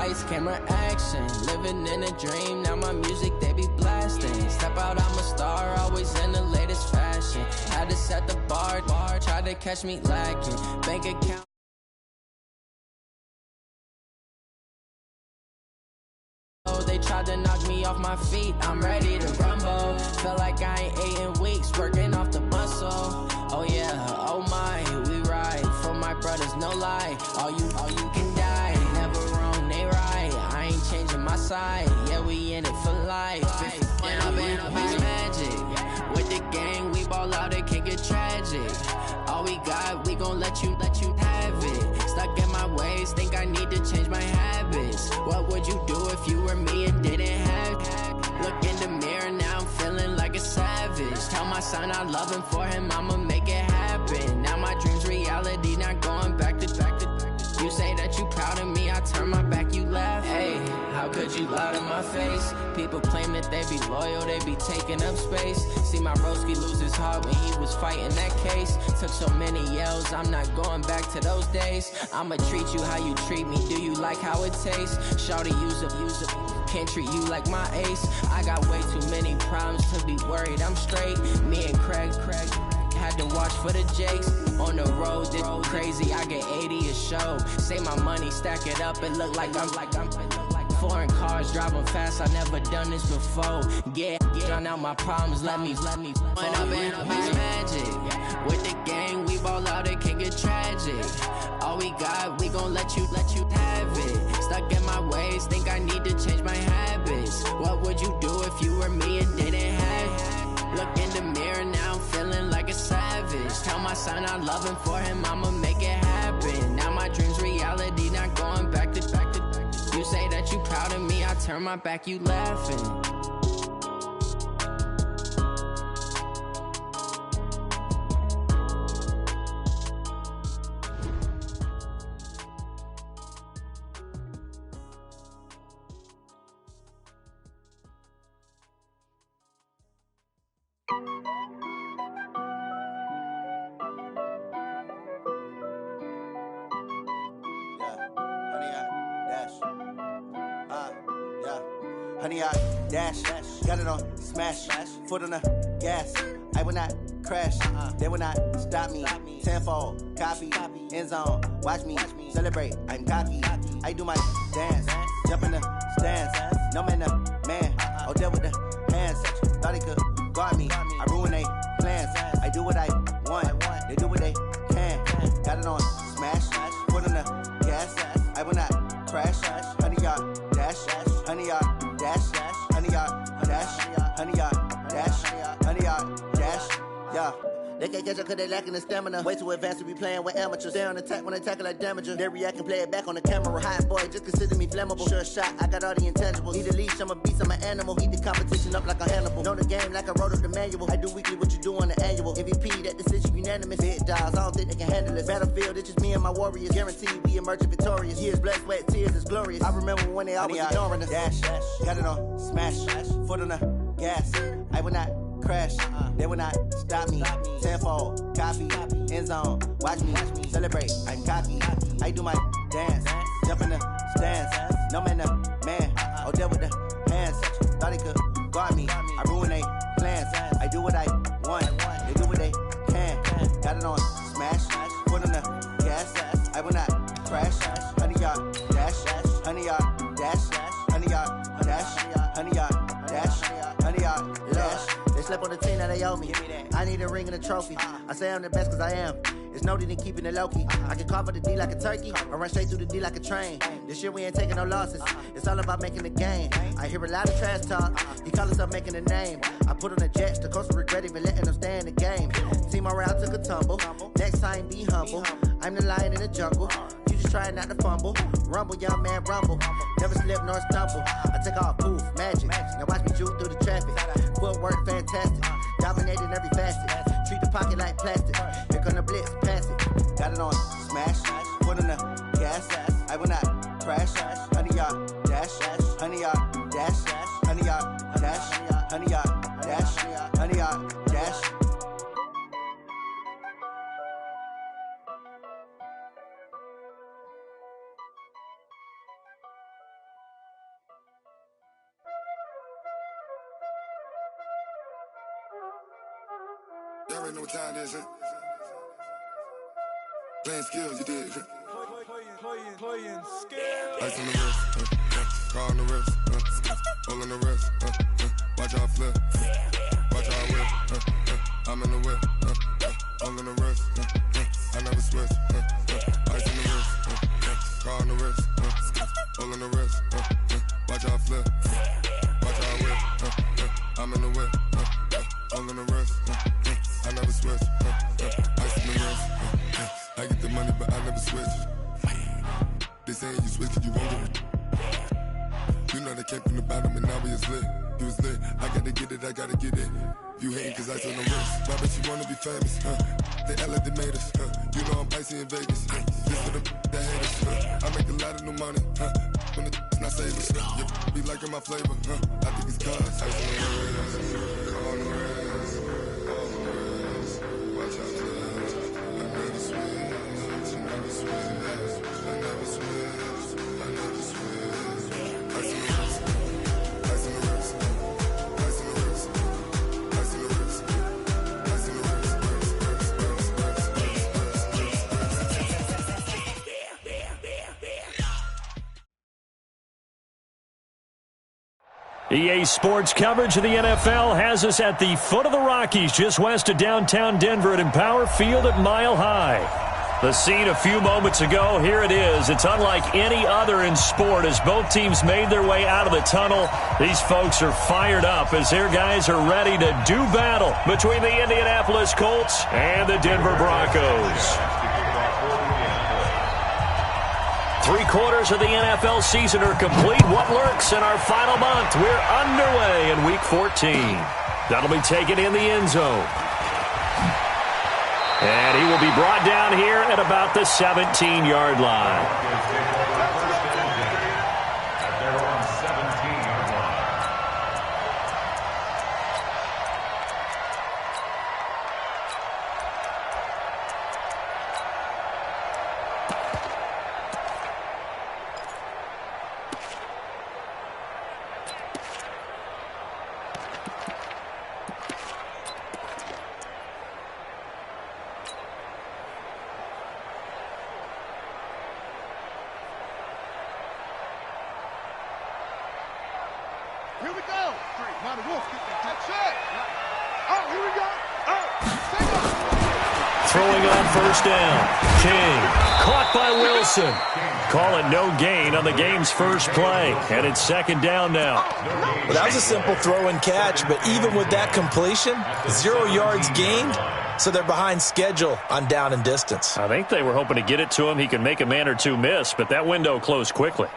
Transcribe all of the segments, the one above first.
lights, camera, action. Living in a dream, now my music, they be blasting. Step out, I'm a star, always in the latest fashion. Had to set the bar, try to catch me lacking. Bank account. They tried to knock me off my feet, I'm ready to rumble. Felt like I ain't ate in weeks, working off the muscle. Oh yeah, oh my, we ride for my brothers, no lie. All you can die, never wrong, they right. I ain't changing my side, yeah, we in it for life. When I've been magic, with the gang, we ball out, it can get tragic. All we got, we gon' let you have it. Stuck in my ways, think I need to change my habits. What would you do if you were me and didn't have? Look in the mirror, now I'm feeling like a savage. Tell my son I love him, for him I'ma make it happen. Now my dream's reality, not going back to. You say that you proud of me, I turn my back, you laugh. Hey, how could you lie to my face? People claim that they be loyal, they be taking up space. See my broski lose his heart when he was fighting that case. Took so many yells, I'm not going back to those days. I'ma treat you how you treat me, do you like how it tastes? Shawty, use up, can't treat you like my ace. I got way too many problems to be worried, I'm straight. Me and Craig had to watch for the jakes. On the road, this crazy, I get 80 a show. Say my money, stack it up, it look like I'm foreign cars, driving fast, I never done this before. Yeah, drown out my problems, let me. When I've been magic, with the gang, we ball out, it can get tragic. All we got, we gon' let you have it. Stuck in my ways, think I need to change my habits. What would you do if you were me and didn't have? Look in the mirror, now I'm feeling like a savage. Tell my son I love him, for him I'ma make it happen. Now my dream's reality, not going back to. You say that you proud of me, I turn my back, you laughing. Honey, I dash, got it on smash, foot on the gas. I will not crash, they will not stop me. Tenfold, copy, end zone, watch me celebrate. I'm cocky, I do my dance, jump in the stands. No man, the man, oh there with the hands. Thought he could guard me, I ruin they plans. I do what I want, they do what they can. Got it on smash, foot on the gas. I will not crash, honey, y'all dash, honey, y'all dash, honey, y'all dash, honey, y'all dash, honey, y'all dash, yeah. They can't catch up cause they lacking the stamina. Way too advanced to be playing with amateurs. Stay on attack when they tackle like damager. They react and play it back on the camera. Hot boy, just consider me flammable. Sure shot, I got all the intangibles. Need a leash, I'm a beast, I'm an animal. Eat the competition up like a Hannibal. Know the game like I wrote up the manual. I do weekly what you do on the annual. MVP, that decision unanimous. Big dogs, I don't think they can handle it. Battlefield, it's just me and my warriors. Guaranteed we emerge victorious. Years, blood, sweat, tears, it's glorious. I remember when they always ignoring us. Dash, got it on smash, foot on the gas. I will not crash, they will not stop me. Tenfold, copy, end zone, watch me celebrate. I'm cocky, I do my dance, jump in the stands. No man, the man, oh there with the hands. Thought he could guard me, I ruin they plans. I do what I want, they do what they can. Got it on smash, foot on the gas. I will not crash, honey, y'all dash, honey, y'all dash, honey, y'all dash, honey, y'all dash, honey, y'all dash. They slept on the team that they owe me. I need a ring and a trophy. I say I'm the best cause I am. It's no need in keeping it low-key. I can carve up the D like a turkey or run straight through the D like a train. This year we ain't taking no losses. It's all about making the game. I hear a lot of trash talk. He call himself making a name. I put on the Jets. The coach will regret even letting them stay in the game. Team morale took a tumble. Next time be humble. I'm the lion in the jungle. You just trying not to fumble. Rumble, young man, rumble. Never slip nor stumble. I take off, poof, magic. Now watch me juke through the traffic. Footwork fantastic. Dominating every facet. Treat the pocket like plastic. Here come the blitz, pass it. Got it on smash. Foot on the gas. I will not crash. Honey, y'all dash. Honey, y'all dash. Honey, y'all dash. Honey, y'all dash. Honey, y'all dash. already know what time it is, huh? Playing skills, you did. Playing skills. Ice on the wrist, car on the wrist, hole in the wrist, watch how I flip, watch how I whip, I'm in the whip, hole in the wrist, I never switch, ice on the wrist, car on the wrist, hole in the wrist, watch how I flip, watch how I whip, I'm in the whip, hole in the wrist, I never switch, ice on the wrist, I get the money but I never switch. They saying you switch cause you won't get it. You know they came from the bottom and now we is lit. You was lit, I gotta get it, I gotta get it. You hating cause ice on the wrist. Why bet you wanna be famous, They act like they made us, You know I'm icy in Vegas, Just for the that hate us, I make a lot of new money, When the not savers, You be liking my flavor, I think it's cause ice on the wrist, on the wrist, on the wrist. Watch out for us, I never switch, I never switch. EA Sports coverage of the NFL has us at the foot of the Rockies, just west of downtown Denver at Empower Field at Mile High. The scene a few moments ago, here it is. It's unlike any other in sport as both teams made their way out of the tunnel. These folks are fired up as their guys are ready to do battle between the Indianapolis Colts and the Denver Broncos. 3/4 of the NFL season are complete. What lurks in our final month? We're underway in Week 14. That'll be taken in the end zone. And he will be brought down here at about the 17-yard line. Here we go. Now the Wolves get that shot. Oh, here we go. Oh, throwing on first down. King. Caught by Wilson. Call it no gain on the game's first play. And it's second down now. Well, that was a simple throw and catch, but even with that completion, 0 yards gained, so they're behind schedule on down and distance. I think they were hoping to get it to him. He could make a man or two miss, but that window closed quickly.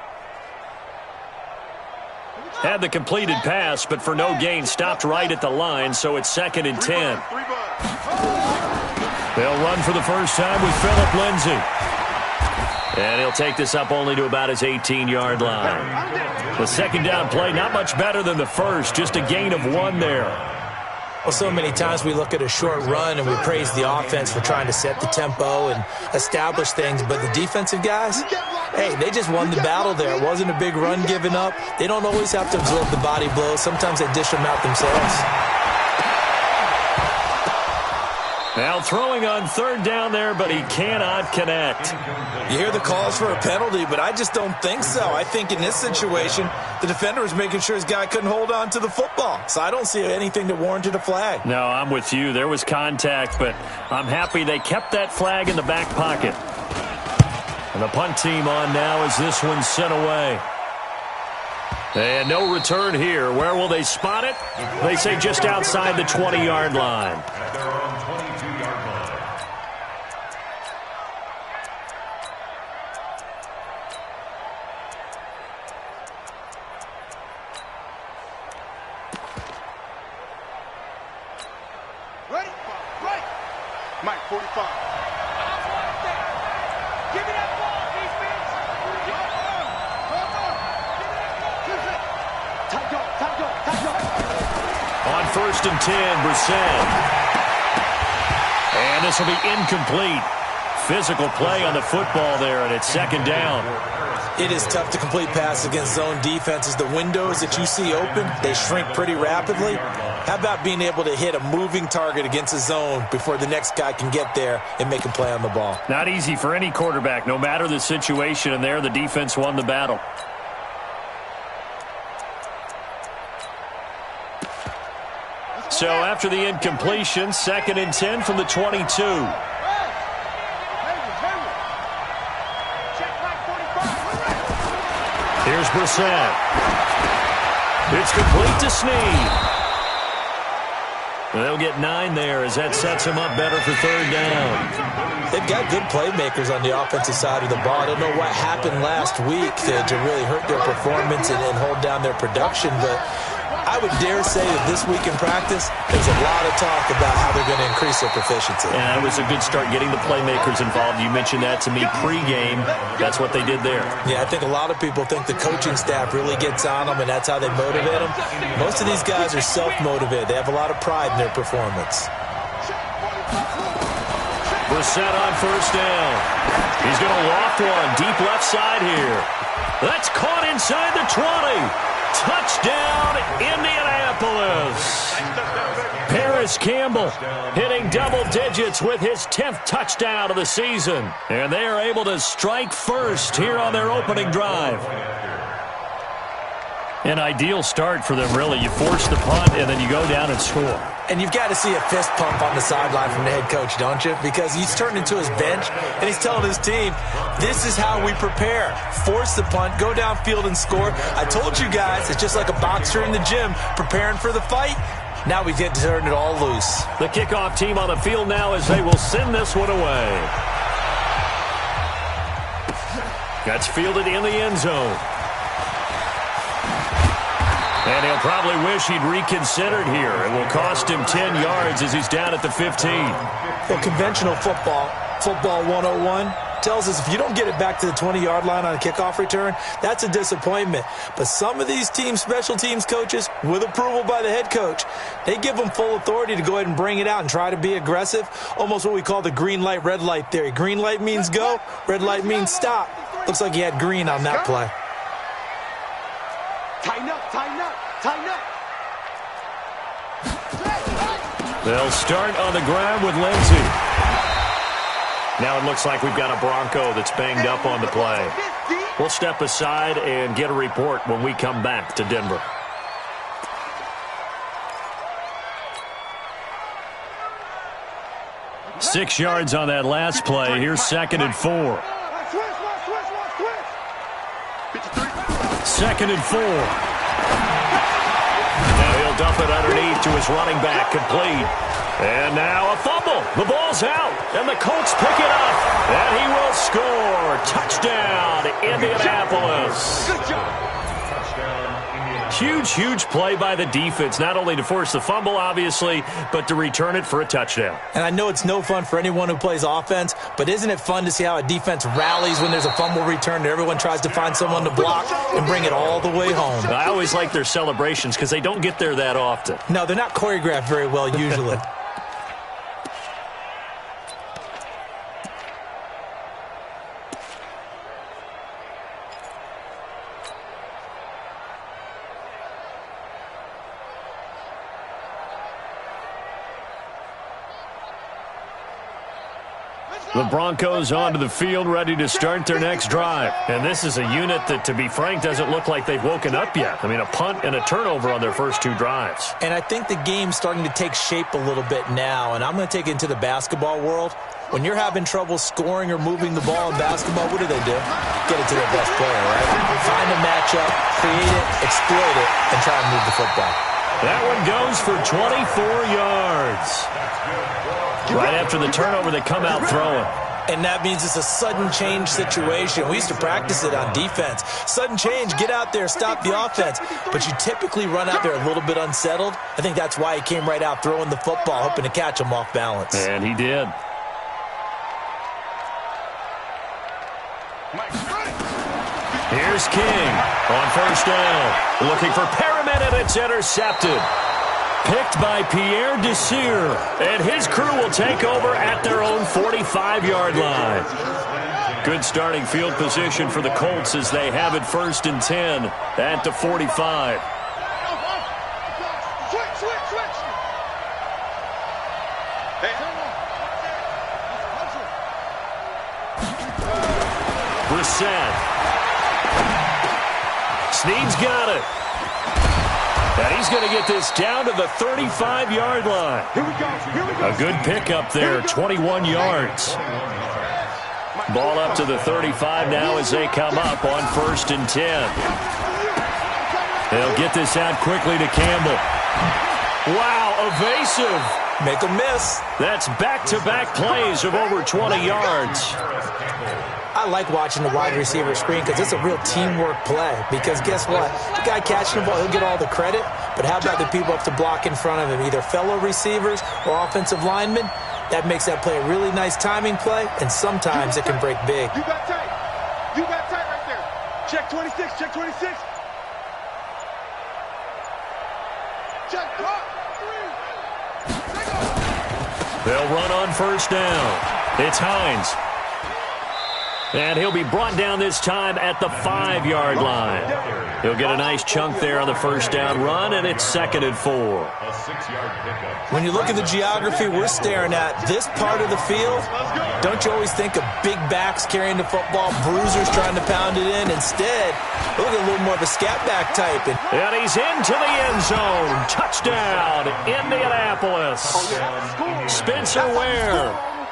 Had the completed pass, but for no gain, stopped right at the line, so it's 2nd and 10. They'll run for the first time with Phillip Lindsay. And he'll take this up only to about his 18-yard line. The second down play, not much better than the first, just a gain of 1 there. Well, so many times we look at a short run and we praise the offense for trying to set the tempo and establish things, but the defensive guys, hey, they just won the battle there. It wasn't a big run given up. They don't always have to absorb the body blows. Sometimes they dish them out themselves. Now throwing on third down there, but he cannot connect. You hear the calls for a penalty, but I just don't think so. I think in this situation, the defender was making sure his guy couldn't hold on to the football. So I don't see anything that warranted a flag. No, I'm with you. There was contact, but I'm happy they kept that flag in the back pocket. And the punt team on now as this one's sent away. And no return here. Where will they spot it? They say just outside the 20-yard line. Ready? Right. Mike, 45. Give me that ball, defense. On 1st and 10, Brissett. And this will be incomplete. physical play on the football there, and it's second down. It is tough to complete passes against zone defenses. The windows that you see open, they shrink pretty rapidly. How about being able to hit a moving target against a zone before the next guy can get there and make a play on the ball? Not easy for any quarterback, no matter the situation, and there the defense won the battle. So after the incompletion, 2nd and 10 from the 22. Here's Brissett. It's complete to Snead. They'll get 9 there as that sets him up better for third down. They've got good playmakers on the offensive side of the ball. I don't know what happened last week to really hurt their performance and hold down their production, but I would dare say that this week in practice, there's a lot of talk about how they're going to increase their proficiency. And it was a good start getting the playmakers involved. You mentioned that to me pregame. That's what they did there. Yeah, I think a lot of people think the coaching staff really gets on them, and that's how they motivate them. Most of these guys are self-motivated. They have a lot of pride in their performance. Brissett on first down. He's going to loft one deep left side here. That's caught inside the 20. Touchdown, Indianapolis. Paris Campbell hitting double digits with his 10th touchdown of the season. And they are able to strike first here on their opening drive. An ideal start for them, really. You force the punt, and then you go down and score. And you've got to see a fist pump on the sideline from the head coach, don't you? Because he's turned into his bench, and he's telling his team, this is how we prepare. Force the punt, go downfield and score. I told you guys, it's just like a boxer in the gym preparing for the fight. Now we get to turn it all loose. The kickoff team on the field now as they will send this one away. That's fielded in the end zone. And he'll probably wish he'd reconsidered here. It will cost him 10 yards as he's down at the 15. Well, conventional football 101, tells us if you don't get it back to the 20-yard line on a kickoff return, that's a disappointment. But some of these teams, special teams coaches, with approval by the head coach, they give them full authority to go ahead and bring it out and try to be aggressive, almost what we call the green light, red light theory. Green light means go, red light means stop. Looks like he had green on that play. Tighten up, tighten up, tighten up. They'll start on the ground with Lindsey. Now it looks like we've got a Bronco that's banged up on the play. We'll step aside and get a report when we come back to Denver. Six yards on that last play. Here's 2nd and 4. 2nd and 4. Now he'll dump it underneath to his running back, complete. And now a fumble. The ball's out, and the Colts pick it up. And he will score. Touchdown, Indianapolis. Good job. Huge play by the defense, not only to force the fumble, obviously, but to return it for a touchdown. And I know it's no fun for anyone who plays offense, but isn't it fun to see how a defense rallies when there's a fumble return and everyone tries to find someone to block and bring it all the way home? I always like their celebrations because they don't get there that often. No, they're not choreographed very well usually. The Broncos onto the field, ready to start their next drive. And this is a unit that, to be frank, doesn't look like they've woken up yet. I mean, a punt and a turnover on their first 2 drives. And I think the game's starting to take shape a little bit now, and I'm going to take it into the basketball world. When you're having trouble scoring or moving the ball in basketball, what do? Get it to their best player, right? Find a matchup, create it, exploit it, and try and move the football. That one goes for 24 yards. Right after the turnover, they come out throwing. And that means it's a sudden change situation. We used to practice it on defense. Sudden change, get out there, stop the offense. But you typically run out there a little bit unsettled. I think that's why he came right out throwing the football, hoping to catch him off balance. And he did. Here's King on first down. Looking for Perriman, and it's intercepted. picked by Pierre Desir, and his crew will take over at their own 45-yard line. Good starting field position for the Colts as they have it 1st and 10 at the 45. Brissett. Snead's got it. And he's going to get this down to the 35-yard line. A good pickup there, 21 yards. Ball up to the 35 now as they come up on 1st and 10. They'll get this out quickly to Campbell. Wow, evasive. Make a miss. That's back-to-back plays of over 20 yards. I like watching the wide receiver screen because it's a real teamwork play. Because guess what? The guy catching the ball, he'll get all the credit. But how about the people up to block in front of him, either fellow receivers or offensive linemen? That makes that play a really nice timing play, and sometimes it can break big. You got tight. You got tight right there. Check 26. Check 26. Check. They'll run on 1st down. It's Hines. And he'll be brought down this time at the 5-yard line. He'll get a nice chunk there on the 1st down run, and it's 2nd and 4. When you look at the geography we're staring at, this part of the field, don't you always think of big backs carrying the football, bruisers trying to pound it in? Instead, look at a little more of a scat back type. And he's into the end zone. Touchdown, Indianapolis. Spencer Ware.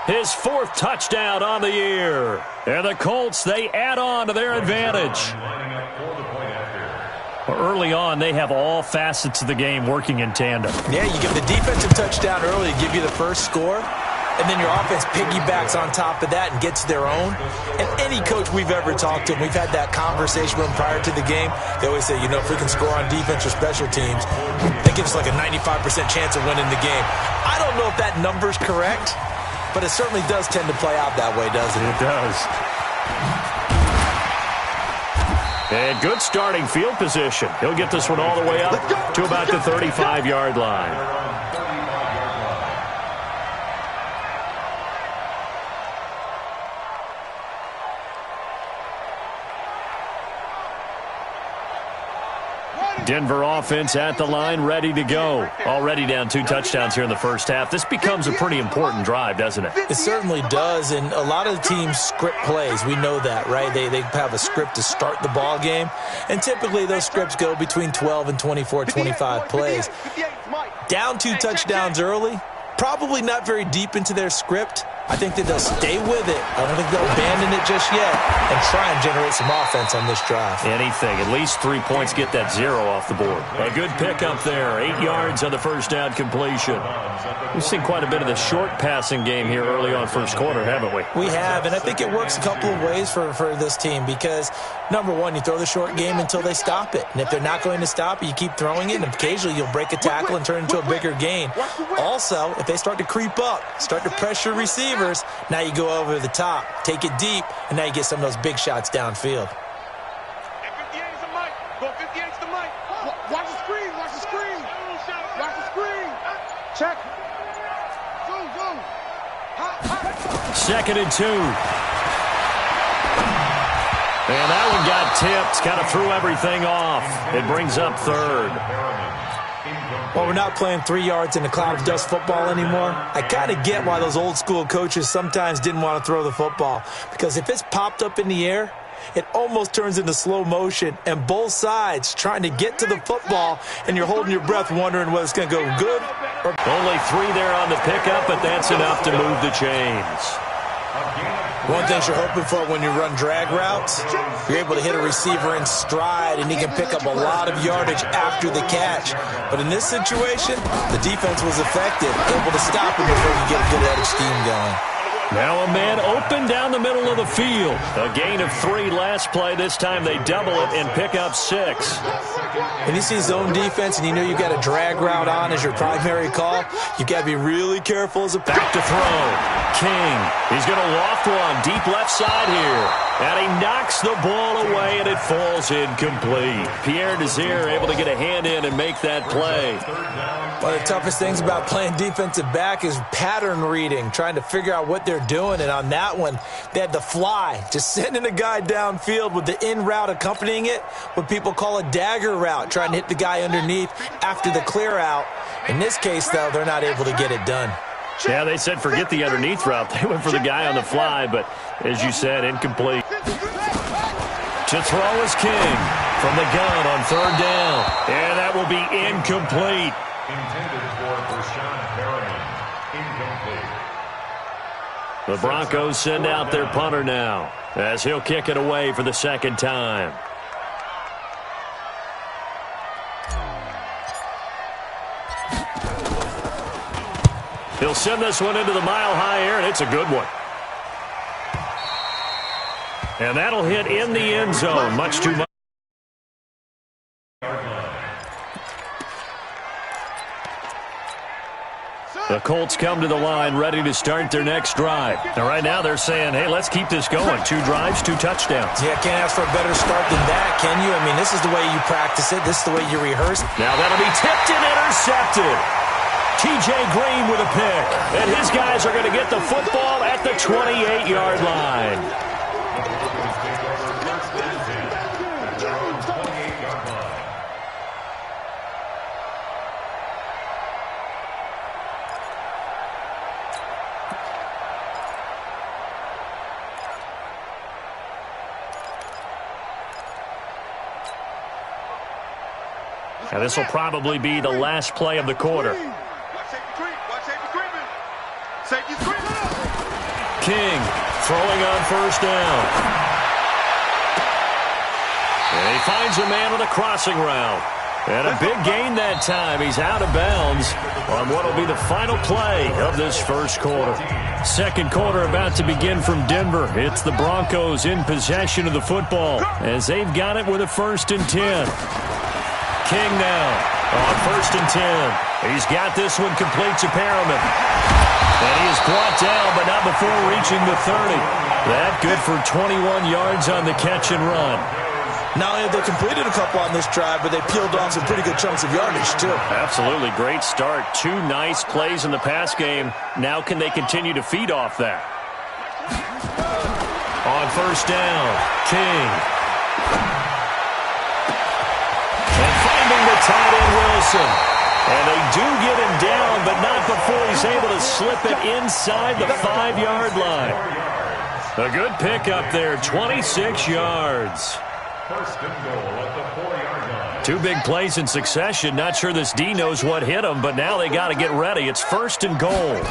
His 4th touchdown on the year. And the Colts, they add on to their advantage. Early on, they have all facets of the game working in tandem. Yeah, you give the defensive touchdown early to give you the first score, and then your offense piggybacks on top of that and gets their own. And any coach we've ever talked to, we've had that conversation with them prior to the game, they always say, if we can score on defense or special teams, that gives us like a 95% chance of winning the game. I don't know if that number's correct, but it certainly does tend to play out that way, doesn't it? It does. And good starting field position. He'll get this one all the way up to about the 35-yard line. Denver offense at the line, ready to go. Already down 2 touchdowns here in the first half. This becomes a pretty important drive, doesn't it? It certainly does, and a lot of the teams script plays. We know that, right? They have a script to start the ball game, and typically those scripts go between 12 and 24, 25 plays. Down 2 touchdowns early, probably not very deep into their script. I think that they'll stay with it. I don't think they'll abandon it just yet and try and generate some offense on this drive. Anything. At least 3 points, get that 0 off the board. A good pickup there. 8 yards on the 1st down completion. We've seen quite a bit of the short passing game here early on 1st quarter, haven't we? We have, and I think it works a couple of ways for this team because, number one, you throw the short game until they stop it. And if they're not going to stop it, you keep throwing it, and occasionally you'll break a tackle and turn it into a bigger gain. Also, if they start to creep up, start to pressure receivers, now you go over the top, take it deep, and now you get some of those big shots downfield. Watch the screen, watch the screen. Watch the screen. Check. Zoom. 2nd and 2. And that one got tipped, kind of threw everything off. It brings up 3rd. Well, we're not playing 3 yards in a cloud of dust football anymore. I kind of get why those old school coaches sometimes didn't want to throw the football. Because if it's popped up in the air, it almost turns into slow motion. And both sides trying to get to the football, and you're holding your breath wondering whether it's going to go good or... Only 3 there on the pickup, but that's enough to move the chains. One thing you're hoping for when you run drag routes, you're able to hit a receiver in stride, and he can pick up a lot of yardage after the catch. But in this situation, the defense was effective, able to stop him before you get a good head of steam going. Now a man open down the middle of the field. A gain of 3 last play. This time they double it and pick up 6. When you see zone defense and you know you've got a drag route on as your primary call, you've got to be really careful as a... Back to throw. King. He's going to loft one deep left side here. And he knocks the ball away, and it falls incomplete. Pierre Desir able to get a hand in and make that play. One of the toughest things about playing defensive back is pattern reading, trying to figure out what they're doing. And on that one, they had the fly, just sending a guy downfield with the in route accompanying it, what people call a dagger route, trying to hit the guy underneath after the clear out. In this case, though, they're not able to get it done. Yeah, they said forget the underneath route. They went for the guy on the fly, but as you said, incomplete. To throw is King from the gun on third down. And that will be incomplete. Intended for Rashawn Perriman. Incomplete. The Broncos send out their punter now as he'll kick it away for the second time. He'll send this one into the mile-high air, and it's a good one. And that'll hit in the end zone. Much too much. The Colts come to the line, ready to start their next drive. And right now they're saying, hey, let's keep this going. 2 drives, 2 touchdowns. Yeah, can't ask for a better start than that, can you? I mean, this is the way you practice it. This is the way you rehearse. Now that'll be tipped and intercepted. T.J. Green with a pick. And his guys are going to get the football at the 28-yard line. Now this will probably be the last play of the quarter. King throwing on first down. And he finds a man on a crossing route. And a big gain that time. He's out of bounds on what will be the final play of this first quarter. Second quarter about to begin from Denver. It's the Broncos in possession of the football as they've got it with a 1st and 10. King now on 1st and 10. He's got this one complete to Perriman. And he is brought down, but not before reaching the 30. That good for 21 yards on the catch and run. Not only have they completed a couple on this drive, but they peeled off some pretty good chunks of yardage, too. Absolutely. Great start. 2 nice plays in the pass game. Now can they continue to feed off that? On first down, King. And finding the tight end, Wilson. And they do get him down, but not before he's able to slip it inside the 5-yard line. A good pickup there, 26 yards. First and goal at the 4-yard line. 2 big plays in succession. Not sure this D knows what hit him, but now they got to get ready. It's 1st and goal.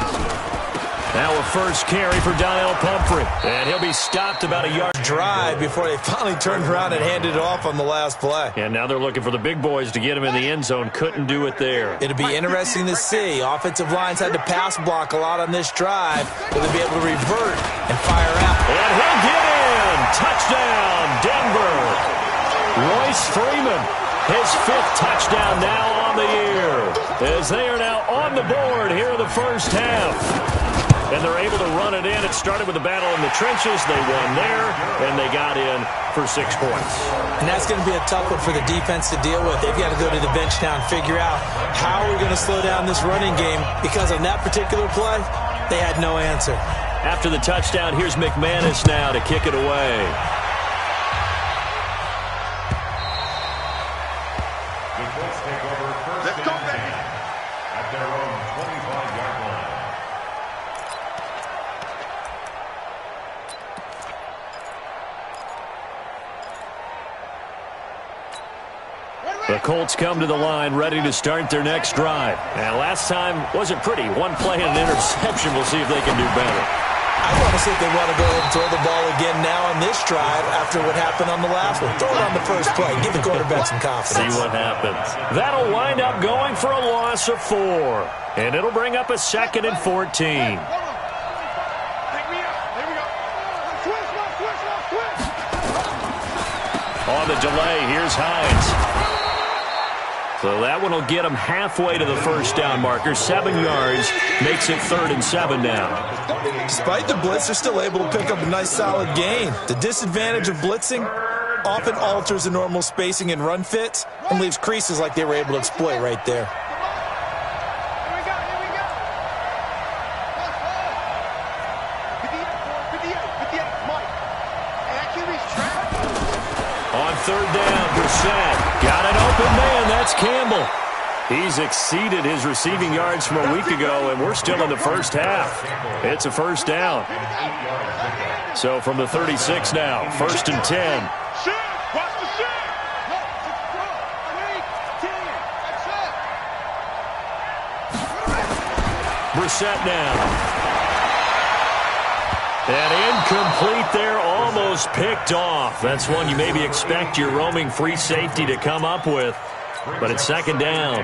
Now a first carry for Donnell Pumphrey. And he'll be stopped about a yard drive before they finally turned around and handed it off on the last play. And now they're looking for the big boys to get him in the end zone. Couldn't do it there. It'll be interesting to see. Offensive lines had to pass block a lot on this drive. Will they be able to revert and fire out? And he'll get in. Touchdown, Denver. Royce Freeman, his 5th touchdown now on the year. As they are now on the board here in the first half. And they're able to run it in. It started with a battle in the trenches. They won there, and they got in for 6 points. And that's going to be a tough one for the defense to deal with. They've got to go to the bench now and figure out how we're going to slow down this running game, because on that particular play, they had no answer. After the touchdown, here's McManus now to kick it away. The Colts take over first and 10 at their own 25-yard line. The Colts come to the line ready to start their next drive. And last time wasn't pretty. 1 play and an interception. We'll see if they can do better. I want to see if they want to go ahead and throw the ball again now on this drive after what happened on the last one. Throw it on the first play. Give the quarterback some confidence. See what happens. That'll wind up going for a loss of 4. And it'll bring up a 2nd and 14. On the delay, here's Hines. So that one will get them halfway to the first down marker. 7 yards makes it 3rd and 7 now. Despite the blitz, they're still able to pick up a nice solid gain. The disadvantage of blitzing often alters the normal spacing and run fits and leaves creases like they were able to exploit right there. On 3rd down, Brissett got an open man. That's Campbell. He's exceeded his receiving yards from a week ago, and we're still in the first half. It's a first down. So from the 36 now, 1st and 10. Brissett now. And incomplete there, almost picked off. That's one you maybe expect your roaming free safety to come up with. But it's 2nd down.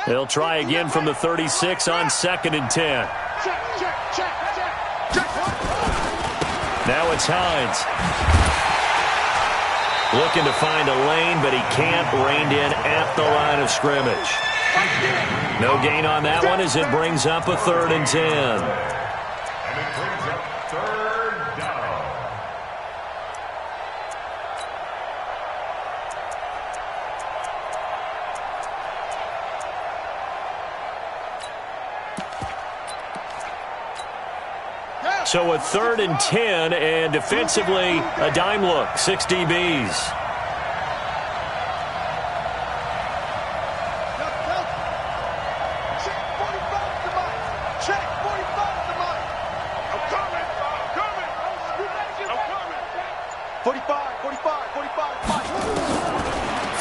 They'll try again from the 36 on 2nd and 10. Now it's Hines. Looking to find a lane, but he can't. Reined in at the line of scrimmage. No gain on that one as it brings up a 3rd and 10. And it brings up 3rd down. So a 3rd and 10, and defensively, a dime look, 6 DBs.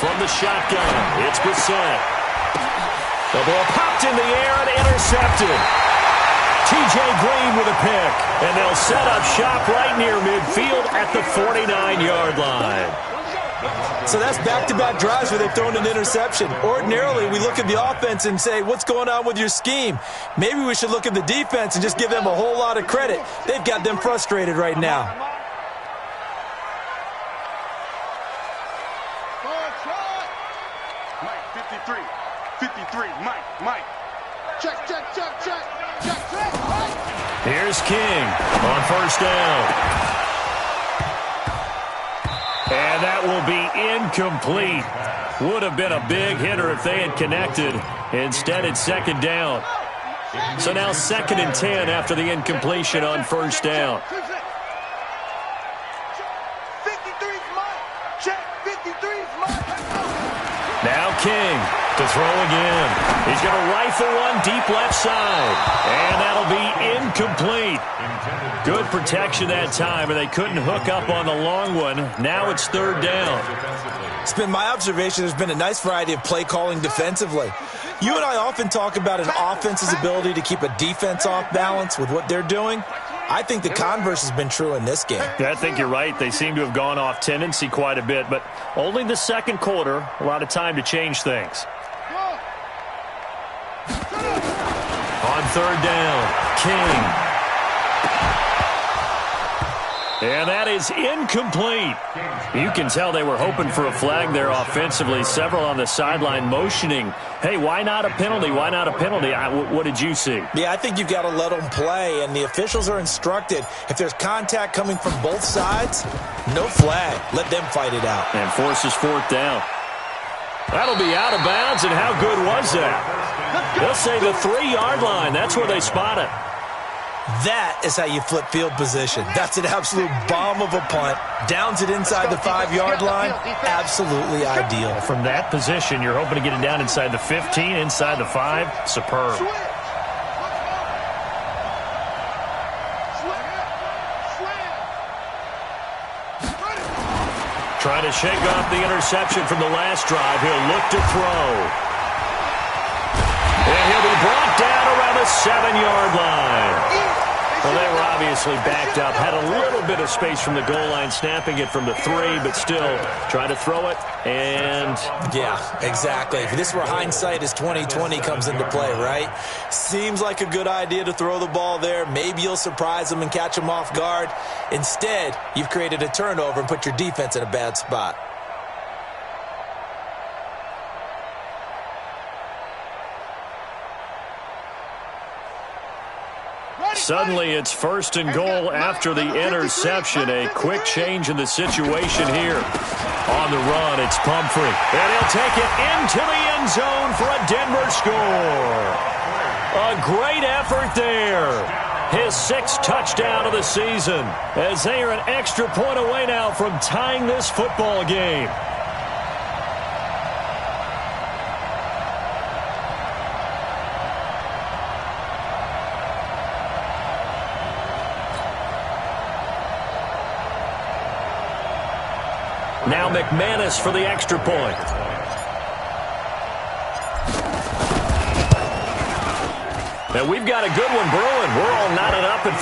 From the shotgun, it's Brissett. The ball popped in the air and intercepted. T.J. Green with a pick, and they'll set up shop right near midfield at the 49-yard line. So that's back-to-back drives where they've thrown an interception. Ordinarily, we look at the offense and say, what's going on with your scheme? Maybe we should look at the defense and just give them a whole lot of credit. They've got them frustrated right now. Mike, 53, Mike. Check. Here's King on 1st down. And that will be incomplete. Would have been a big hitter if they had connected. Instead, it's 2nd down. So now 2nd and 10 after the incompletion on 1st down. 53's Mike. Check, 53's Mike. Now King to throw again. He's going to rifle one deep left side. And that'll be incomplete. Good protection that time, and they couldn't hook up on the long one. Now it's 3rd down. It's been my observation there's been a nice variety of play calling defensively. You and I often talk about an offense's ability to keep a defense off balance with what they're doing. I think the converse has been true in this game. Yeah, I think you're right. They seem to have gone off tendency quite a bit, but only the 2nd quarter, a lot of time to change things. On 3rd down, King. And that is incomplete. You can tell they were hoping for a flag there offensively. Several on the sideline motioning, hey, why not a penalty? Why not a penalty? What did you see? Yeah, I think you've got to let them play, and the officials are instructed. If there's contact coming from both sides, no flag. Let them fight it out. And forces 4th down. That'll be out of bounds, and how good was that? They'll say the 3-yard line. That's where they spot it. That is how you flip field position. That's an absolute bomb of a punt. Downs it inside the 5-yard line. Absolutely ideal. From that position, you're hoping to get it down inside the 15, inside the 5. Superb. Trying to shake off the interception from the last drive. He'll look to throw. And he'll be brought down around the 7-yard line. Well, they were obviously backed up, had a little bit of space from the goal line, snapping it from the 3, but still trying to throw it, and... Yeah, exactly. If this were hindsight as 2020 comes into play, right? Seems like a good idea to throw the ball there. Maybe you'll surprise them and catch them off guard. Instead, you've created a turnover and put your defense in a bad spot. Suddenly, it's 1st and goal after the interception. A quick change in the situation here. On the run, it's Pumphrey. And he'll take it into the end zone for a Denver score. A great effort there. His 6th touchdown of the season, as they are an extra point away now from tying this football game. Now McManus for the extra point. And we've got a good one brewing. We're all knotted up at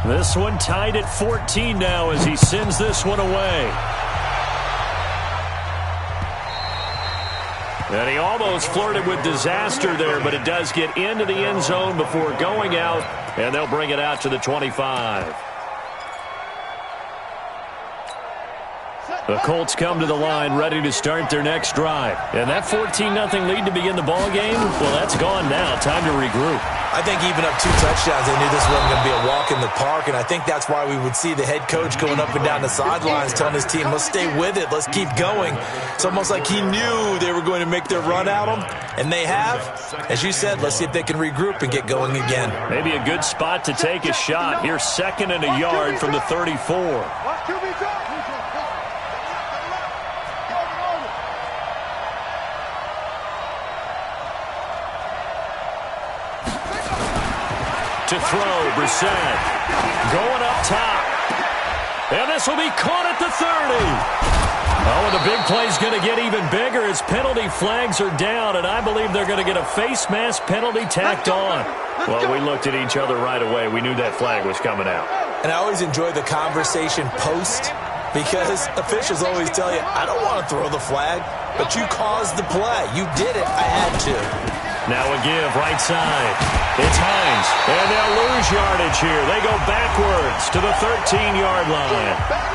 14. This one tied at 14 now as he sends this one away. And he almost flirted with disaster there, but it does get into the end zone before going out, and they'll bring it out to the 25. The Colts come to the line ready to start their next drive. And that 14-0 lead to begin the ball game, well, that's gone now. Time to regroup. I think even up 2 touchdowns, they knew this wasn't going to be a walk in the park, and I think that's why we would see the head coach going up and down the sidelines telling his team, let's stay with it, let's keep going. It's almost like he knew they were going to make their run at him, and they have. As you said, let's see if they can regroup and get going again. Maybe a good spot to take a shot. Here's 2nd and a yard from the 34. To throw, Brissett going up top. And this will be caught at the 30. Oh, and the big play's going to get even bigger as penalty flags are down, and I believe they're going to get a face mask penalty tacked on. Well, we looked at each other right away. We knew that flag was coming out. And I always enjoy the conversation post, because officials always tell you, I don't want to throw the flag, but you caused the play. You did it. I had to. Now a give, right side. It's Hines, and they'll lose yardage here. They go backwards to the 13-yard line.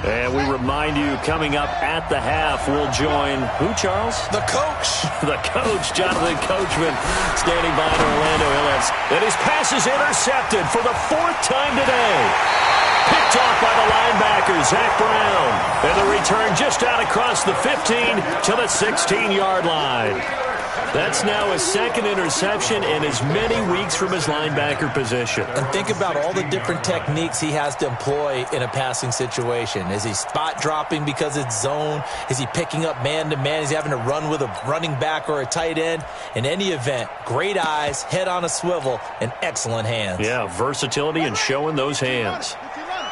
And we remind you, coming up at the half, we'll join who, Charles? The coach. The coach, Jonathan Coachman, standing by in Orlando. And his pass is intercepted for the 4th time today. Picked off by the linebacker, Zach Brown. And the return just out across the 15 to the 16-yard line. That's now his 2nd interception in as many weeks from his linebacker position. And think about all the different techniques he has to employ in a passing situation. Is he spot dropping because it's zone? Is he picking up man-to-man? Is he having to run with a running back or a tight end? In any event, great eyes, head on a swivel, and excellent hands. Yeah, versatility and showing those hands.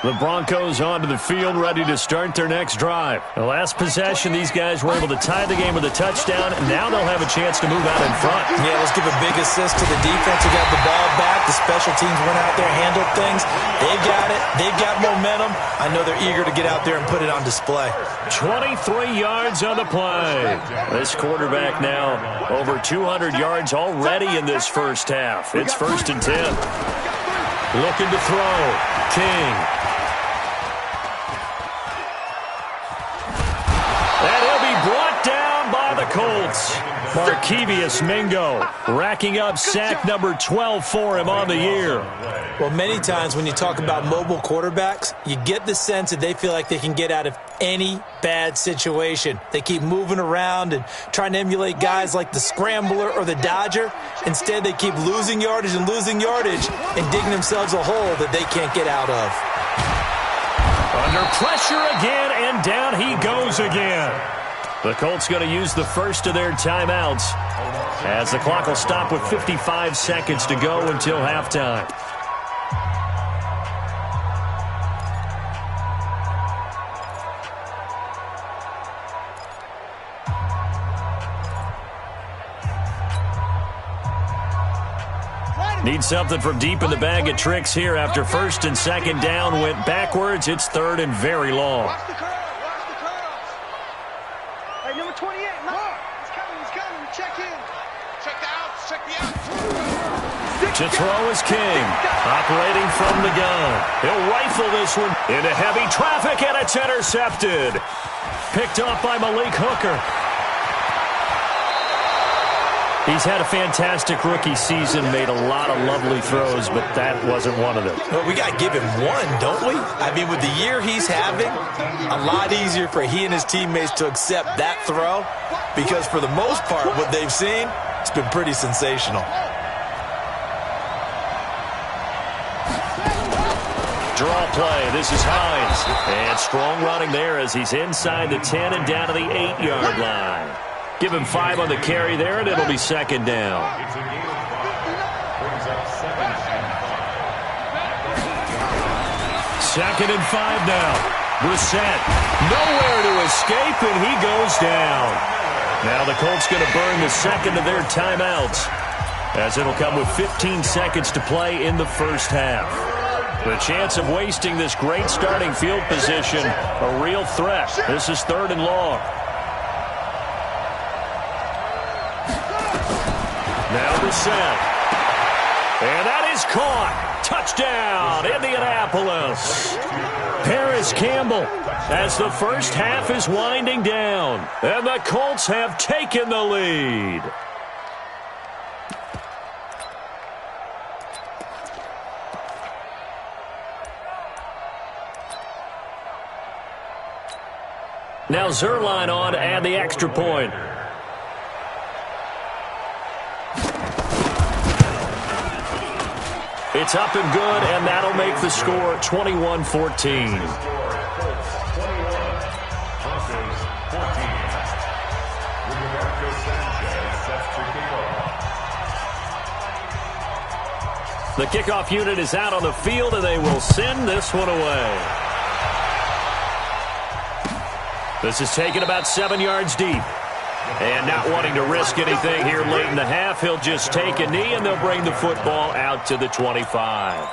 The Broncos onto the field, ready to start their next drive. The last possession, these guys were able to tie the game with a touchdown, and now they'll have a chance to move out in front. Yeah, let's give a big assist to the defense who got the ball back. The special teams went out there, handled things. They've got it. They've got momentum. I know they're eager to get out there and put it on display. 23 yards on the play. This quarterback now over 200 yards already in this first half. It's 1st and 10. Looking to throw. King. And he'll be brought down by the Colts. Markevious Mingo racking up sack number 12 for him on the year. Well, many times when you talk about mobile quarterbacks, you get the sense that they feel like they can get out of any bad situation. They keep moving around and trying to emulate guys like the Scrambler or the Dodger. Instead, they keep losing yardage and digging themselves a hole that they can't get out of. Under pressure again, and down he goes again. The Colts going to use the first of their timeouts as the clock will stop with 55 seconds to go until halftime. Need something from deep in the bag of tricks here after first and second down went backwards. It's third and very long. Watch the curl. Watch the curls. Hey, number 28. Mark. He's coming. Check in. Check the outs. Check the outs. To throw is King. Operating from the gun. He'll rifle this one into heavy traffic, and it's intercepted. Picked up by Malik Hooker. He's had a fantastic rookie season, made a lot of lovely throws, but that wasn't one of them. Well, we got to give him one, don't we? I mean, with the year he's having, a lot easier for he and his teammates to accept that throw because for the most part, what they've seen, it's been pretty sensational. Draw play. This is Hines. And strong running there as he's inside the 10 and down to the 8-yard line. Give him 5 on the carry there, and it'll be second down. It's a gain of 5. Brings up second and 5. Second and 5 now. Brissett nowhere to escape, and he goes down. Now the Colts going to burn the second of their timeouts as it'll come with 15 seconds to play in the first half. The chance of wasting this great starting field position, a real threat. This is third and long. Now Brissett. And that is caught. Touchdown, Indianapolis. Paris Campbell as the first half is winding down. And the Colts have taken the lead. Now Zerline on and the extra point. It's up and good, and that'll make the score 21-14. The kickoff unit is out on the field, and they will send this one away. This is taken about 7 yards deep. And not wanting to risk anything here late in the half, he'll just take a knee, and they'll bring the football out to the 25.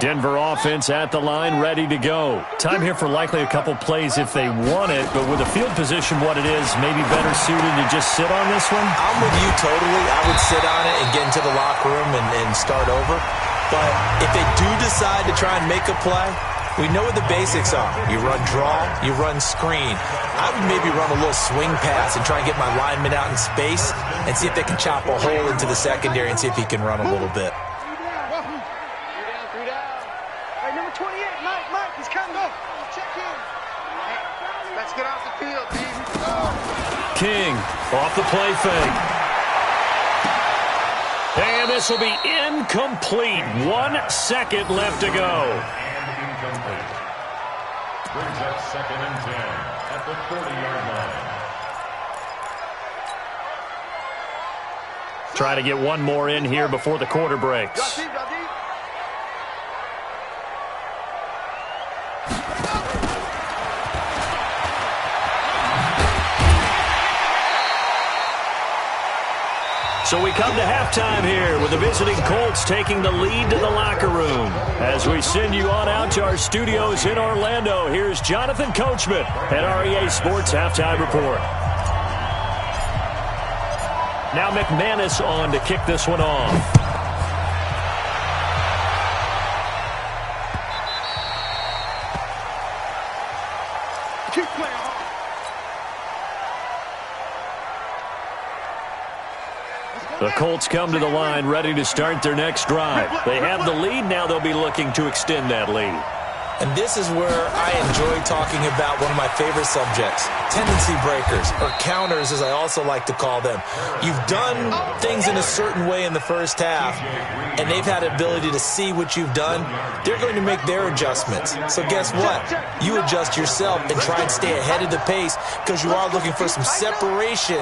Denver offense at the line, ready to go. Time here for likely a couple plays if they want it, but with the field position what it is, maybe better suited to just sit on this one? I'm with you totally. I would sit on it and get into the locker room and start over. But if they do decide to try and make a play, we know what the basics are. You run draw, you run screen. I would maybe run a little swing pass and try and get my lineman out in space and see if they can chop a hole into the secondary and see if he can run a little bit. Three down. Hey, number 28, Mike, he's coming up. Check in. Hey, let's get off the field, baby. King off the play fake. And this will be incomplete. 1 second left to go. And incomplete. Brings up second and 10 at the 40-yard line. Try to get one more in here before the quarter breaks. So we come to halftime here with the visiting Colts taking the lead to the locker room. As we send you on out to our studios in Orlando, here's Jonathan Coachman at REA Sports Halftime Report. Now McManus on to kick this one off. Keep playing hard. The Colts come to the line ready to start their next drive. They have the lead. Now they'll be looking to extend that lead. And this is where I enjoy talking about one of my favorite subjects, tendency breakers, or counters as I also like to call them. You've done things in a certain way in the first half, and they've had the ability to see what you've done. They're going to make their adjustments. So guess what? You adjust yourself and try and stay ahead of the pace because you are looking for some separation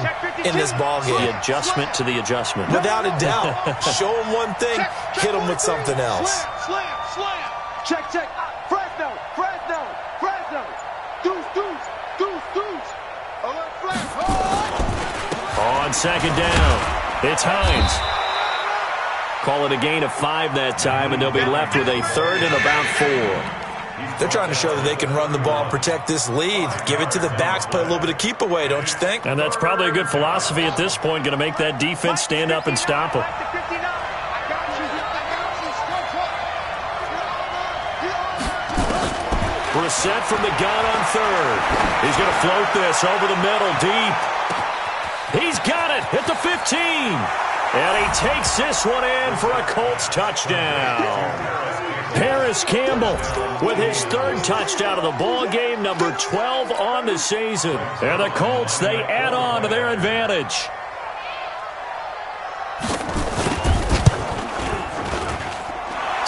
in this ballgame. The adjustment to the adjustment. Without a doubt. Show them one thing, hit them with something else. Slam. Check. Fresno. Deuce. Alert flag. On second down, it's Hines. Call it a gain of 5 that time, and they'll be left with a third and about 4. They're trying to show that they can run the ball and protect this lead. Give it to the backs, play a little bit of keep away, don't you think? And that's probably a good philosophy at this point, going to make that defense stand up and stop them. Brissett from the gun on third. He's going to float this over the middle, deep. He's got it at the 15. And he takes this one in for a Colts touchdown. Paris Campbell with his third touchdown of the ball game, number 12 on the season. And the Colts, they add on to their advantage.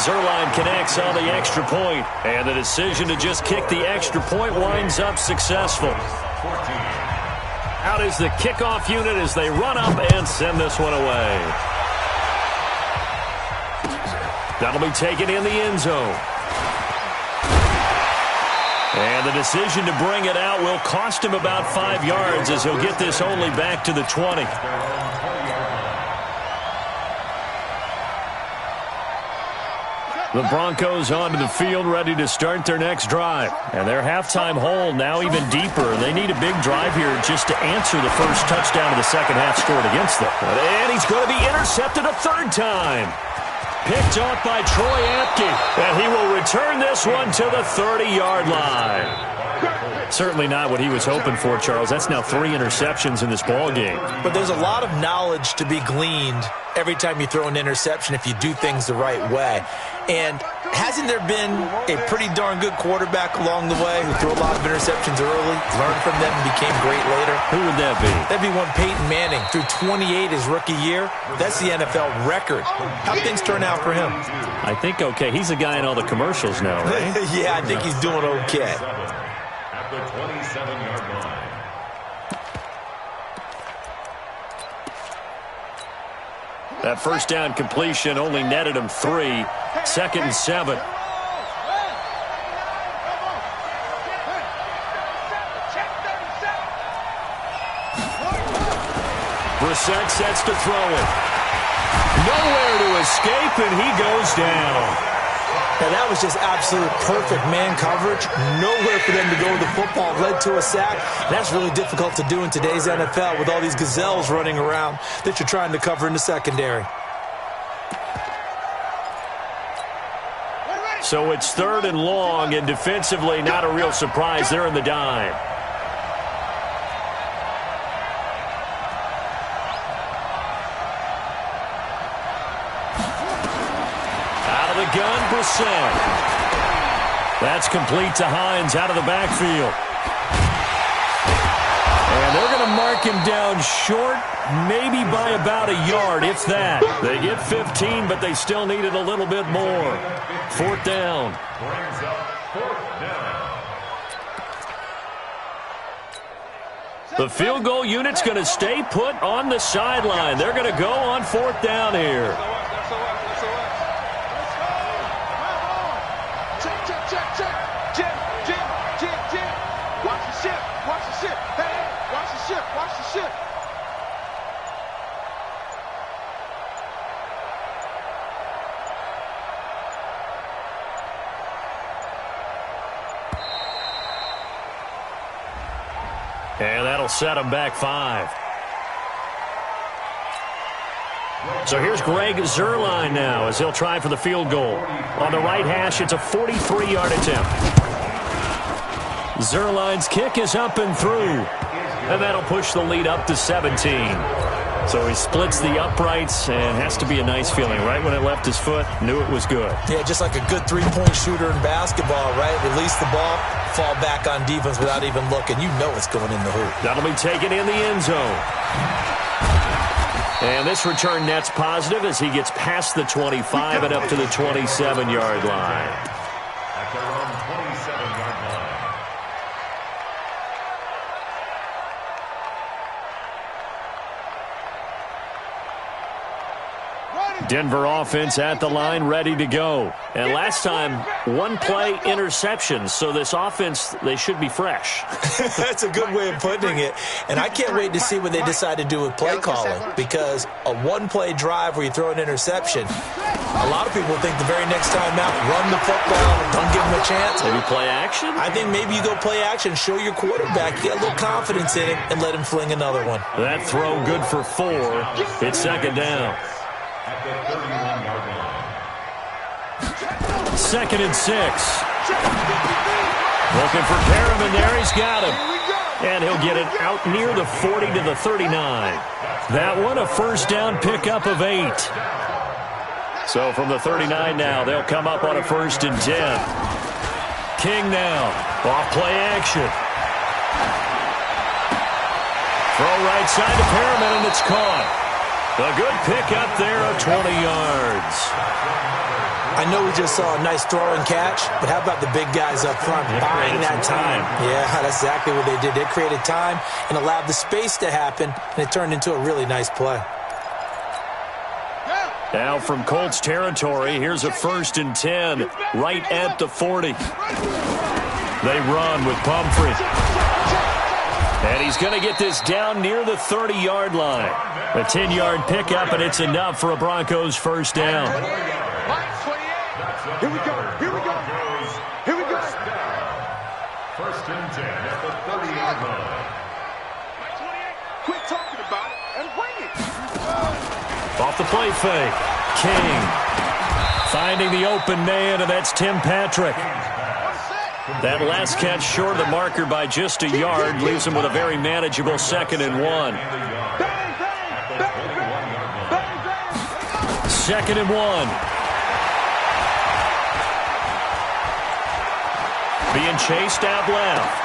Zuerlein connects on the extra point, and the decision to just kick the extra point winds up successful. Out is the kickoff unit as they run up and send this one away. That'll be taken in the end zone. And the decision to bring it out will cost him about 5 yards as he'll get this only back to the 20. The Broncos onto the field ready to start their next drive. And their halftime hole now even deeper. They need a big drive here just to answer the first touchdown of the second half scored against them. And he's going to be intercepted a third time. Picked off by Troy Apke. And he will return this one to the 30-yard line. Certainly not what he was hoping for, Charles. That's now 3 interceptions in this ball game. But there's a lot of knowledge to be gleaned every time you throw an interception if you do things the right way. And hasn't there been a pretty darn good quarterback along the way who threw a lot of interceptions early, learned from them, and became great later? Who would that be? That'd be one Peyton Manning. Threw 28 his rookie year. That's the NFL record. How'd things turn out for him? I think okay. He's a guy in all the commercials now, right? Yeah, I think he's doing okay. At the 27-yard line. That first down completion only netted him 3. Second and 7. Brissett sets to throw it. Nowhere to escape, and he goes down. And that was just absolute perfect man coverage. Nowhere for them to go with the football. Led to a sack. That's really difficult to do in today's NFL with all these gazelles running around that you're trying to cover in the secondary. So it's third and long, and defensively not a real surprise. They're in the dime. Gun, Brissett. That's complete to Hines out of the backfield. And they're going to mark him down short, maybe by about a yard, if that. They get 15, but they still needed a little bit more. Fourth down. Brings up 4th down. The field goal unit's going to stay put on the sideline. They're going to go on 4th down here. Watch the ship. And that'll set them back 5. So here's Greg Zuerlein now as he'll try for the field goal. On the right hash, it's a 43-yard attempt. Zuerlein's kick is up and through. And that'll push the lead up to 17. So he splits the uprights, and has to be a nice feeling. Right when it left his foot, knew it was good. Yeah, just like a good three-point shooter in basketball, right? Release the ball, fall back on defense without even looking. You know it's going in the hoop. That'll be taken in the end zone. And this return net's positive as he gets past the 25 and up to the 27-yard line. At their own 27-yard line. Denver offense at the line, ready to go. And last time, one-play interceptions. So this offense, they should be fresh. That's a good way of putting it. And I can't wait to see what they decide to do with play calling, because a one-play drive where you throw an interception, a lot of people think the very next time out, run the football, don't give them a chance. Maybe play action? I think maybe you go play action, show your quarterback, get a little confidence in him, and let him fling another one. That throw good for 4. It's second down. At the 31-yard line. 2nd and 6. Looking for Perriman there. He's got him. And he'll get it out near the 40 to the 39. That one a first down pickup of 8. So from the 39 now, they'll come up on a 1st and 10. King now. Off play action. Throw right side to Perriman, and it's caught. A good pickup there of 20 yards. I know we just saw a nice throw and catch, but how about the big guys up front buying that time? Yeah, that's exactly what they did. They created time and allowed the space to happen, and it turned into a really nice play. Now from Colts territory, here's a 1st and 10 right at the 40. They run with Pumphrey. And he's going to get this down near the 30-yard line. A 10-yard pickup, and it's enough for a Broncos first down. Here we go. Here we go. Here we go. 1st and 10 at the 30-yard line. Quit talking about it and bring it. Off the play fake. King finding the open man, and that's Tim Patrick. That last catch short of the marker by just a yard leaves him with a very manageable 2nd and 1. 2nd and 1. Being chased out left.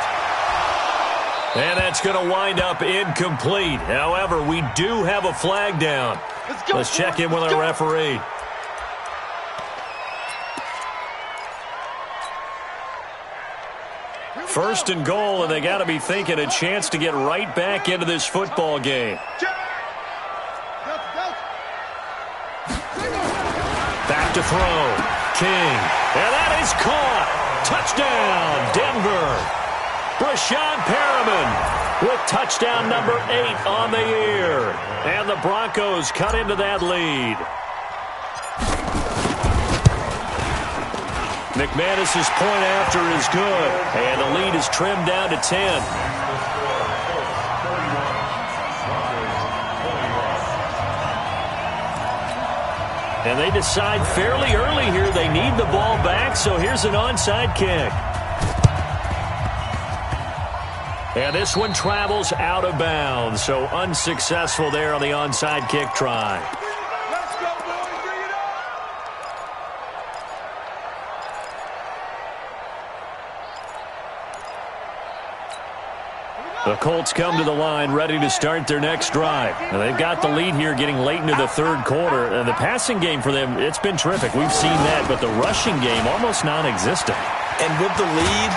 And that's going to wind up incomplete. However, we do have a flag down. Let's check in with our referee. First and goal, and they got to be thinking a chance to get right back into this football game. Back to throw. King. And that is caught. Touchdown, Denver. Brashad Perriman with touchdown number 8 on the year. And the Broncos cut into that lead. McManus's point after is good, and the lead is trimmed down to 10. And they decide fairly early here they need the ball back, so here's an onside kick. And this one travels out of bounds, so unsuccessful there on the onside kick try. The Colts come to the line ready to start their next drive. And they've got the lead here getting late into the 3rd quarter. And the passing game for them, it's been terrific. We've seen that, but the rushing game almost non-existent. And with the lead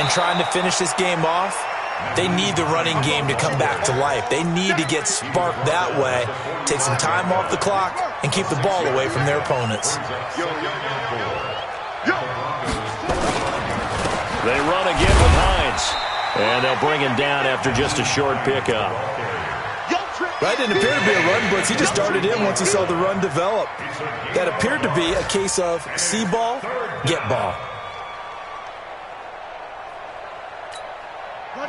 and trying to finish this game off, they need the running game to come back to life. They need to get sparked that way, take some time off the clock, and keep the ball away from their opponents. They run again with Hines. And they'll bring him down after just a short pickup. Right, didn't appear to be a run blitz. He just started in once he saw the run develop. That appeared to be a case of see ball, get ball.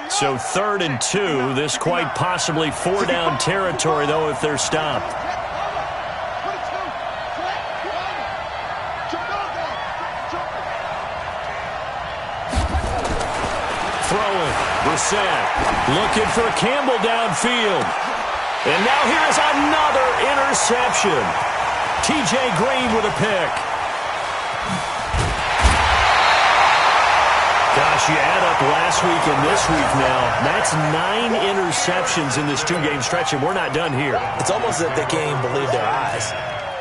So 3rd and 2. This quite possibly 4-down territory, though, if they're stopped. Throwing. Brissett looking for Campbell downfield. And now here is another interception. T.J. Green with a pick. Gosh, you add up last week and this week now. That's 9 interceptions in this 2-game stretch, and we're not done here. It's almost as if they can't even believe their eyes.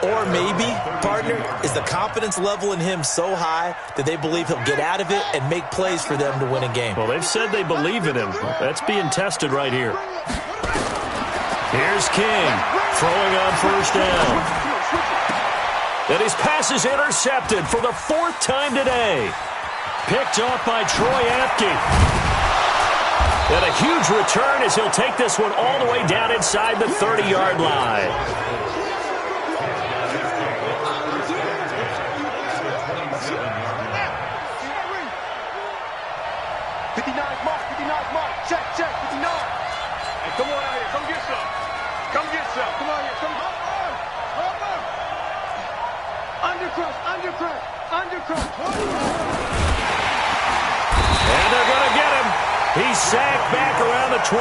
Or maybe, partner, is the confidence level in him so high that they believe he'll get out of it and make plays for them to win a game. Well, they've said they believe in him. That's being tested right here. Here's King throwing on first down. And his pass is intercepted for the 4th time today. Picked off by Troy Apke. And a huge return as he'll take this one all the way down inside the 30-yard line. Check, 59. Hey, come on out here. Come get some. Come get some. Come on here. Come on. Undercrush. And they're going to get him. He's sacked back around the 28.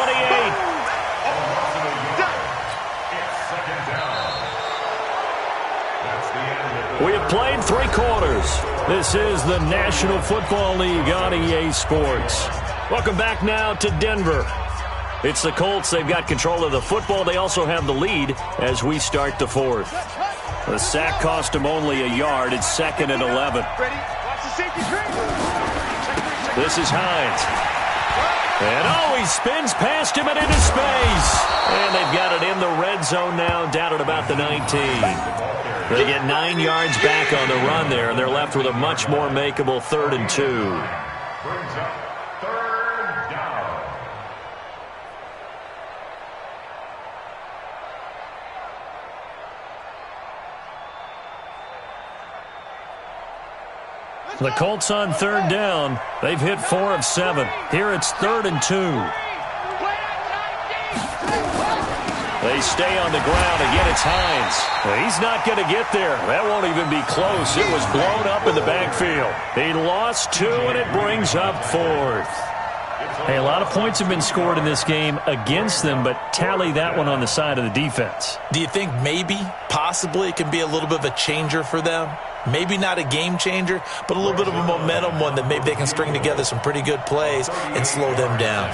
We have played 3 quarters. This is the National Football League on EA Sports. Welcome back now to Denver. It's the Colts. They've got control of the football. They also have the lead as we start the 4th. The sack cost him only a yard. It's 2nd and 11. This is Hines. And he spins past him and into space. And they've got it in the red zone now, down at about the 19. They get 9 yards back on the run there, and they're left with a much more makeable 3rd and 2. Brings up 3rd down. The Colts on 3rd down. They've hit 4 of 7. Here it's 3rd and 2. They stay on the ground. Again, it's Hines. He's not going to get there. That won't even be close. It was blown up in the backfield. He lost 2, and it brings up 4th. Hey, a lot of points have been scored in this game against them, but tally that one on the side of the defense. Do you think maybe, possibly, it can be a little bit of a changer for them? Maybe not a game changer, but a little bit of a momentum one that maybe they can string together some pretty good plays and slow them down.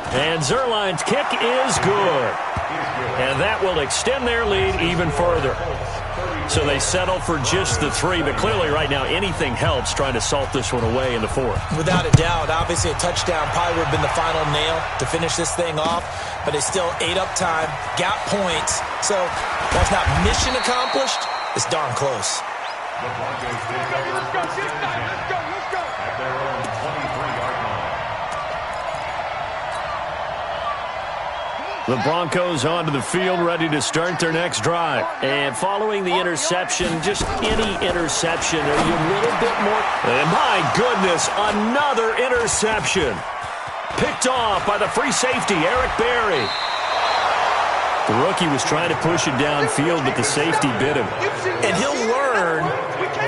And Zerline's kick is good. And that will extend their lead even further. So they settle for just the 3, but clearly right now anything helps trying to salt this one away in the 4th. Without a doubt, obviously a touchdown probably would have been the final nail to finish this thing off, but they still ate up time, got points. So that's not mission accomplished. It's darn close. The Broncos take over first and 10 at their own 23-yard line. The Broncos onto the field, ready to start their next drive. And following the interception, just any interception, are you a little bit more? And my goodness, another interception. Picked off by the free safety, Eric Berry. The rookie was trying to push it downfield, but the safety bit him. And he'll learn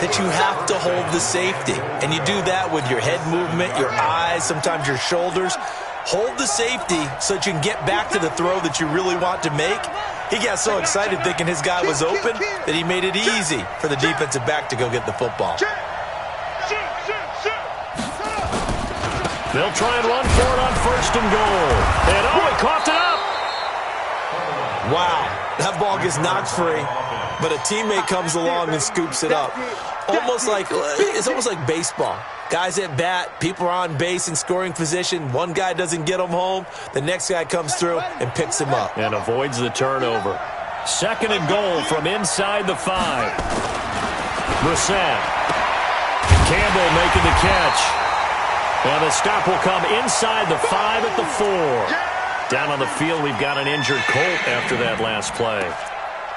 that you have to hold the safety. And you do that with your head movement, your eyes, sometimes your shoulders. Hold the safety so that you can get back to the throw that you really want to make. He got so excited thinking his guy was open that he made it easy for the defensive back to go get the football. They'll try and run for it on 1st and goal. And he coughed it up. Wow, that ball gets knocked free, but a teammate comes along and scoops it up. It's almost like baseball. Guys at bat, people are on base in scoring position. One guy doesn't get him home. The next guy comes through and picks him up. And avoids the turnover. 2nd and goal from inside the 5. Brissett. Campbell making the catch. And the stop will come inside the 5 at the 4. Down on the field, we've got an injured Colt after that last play.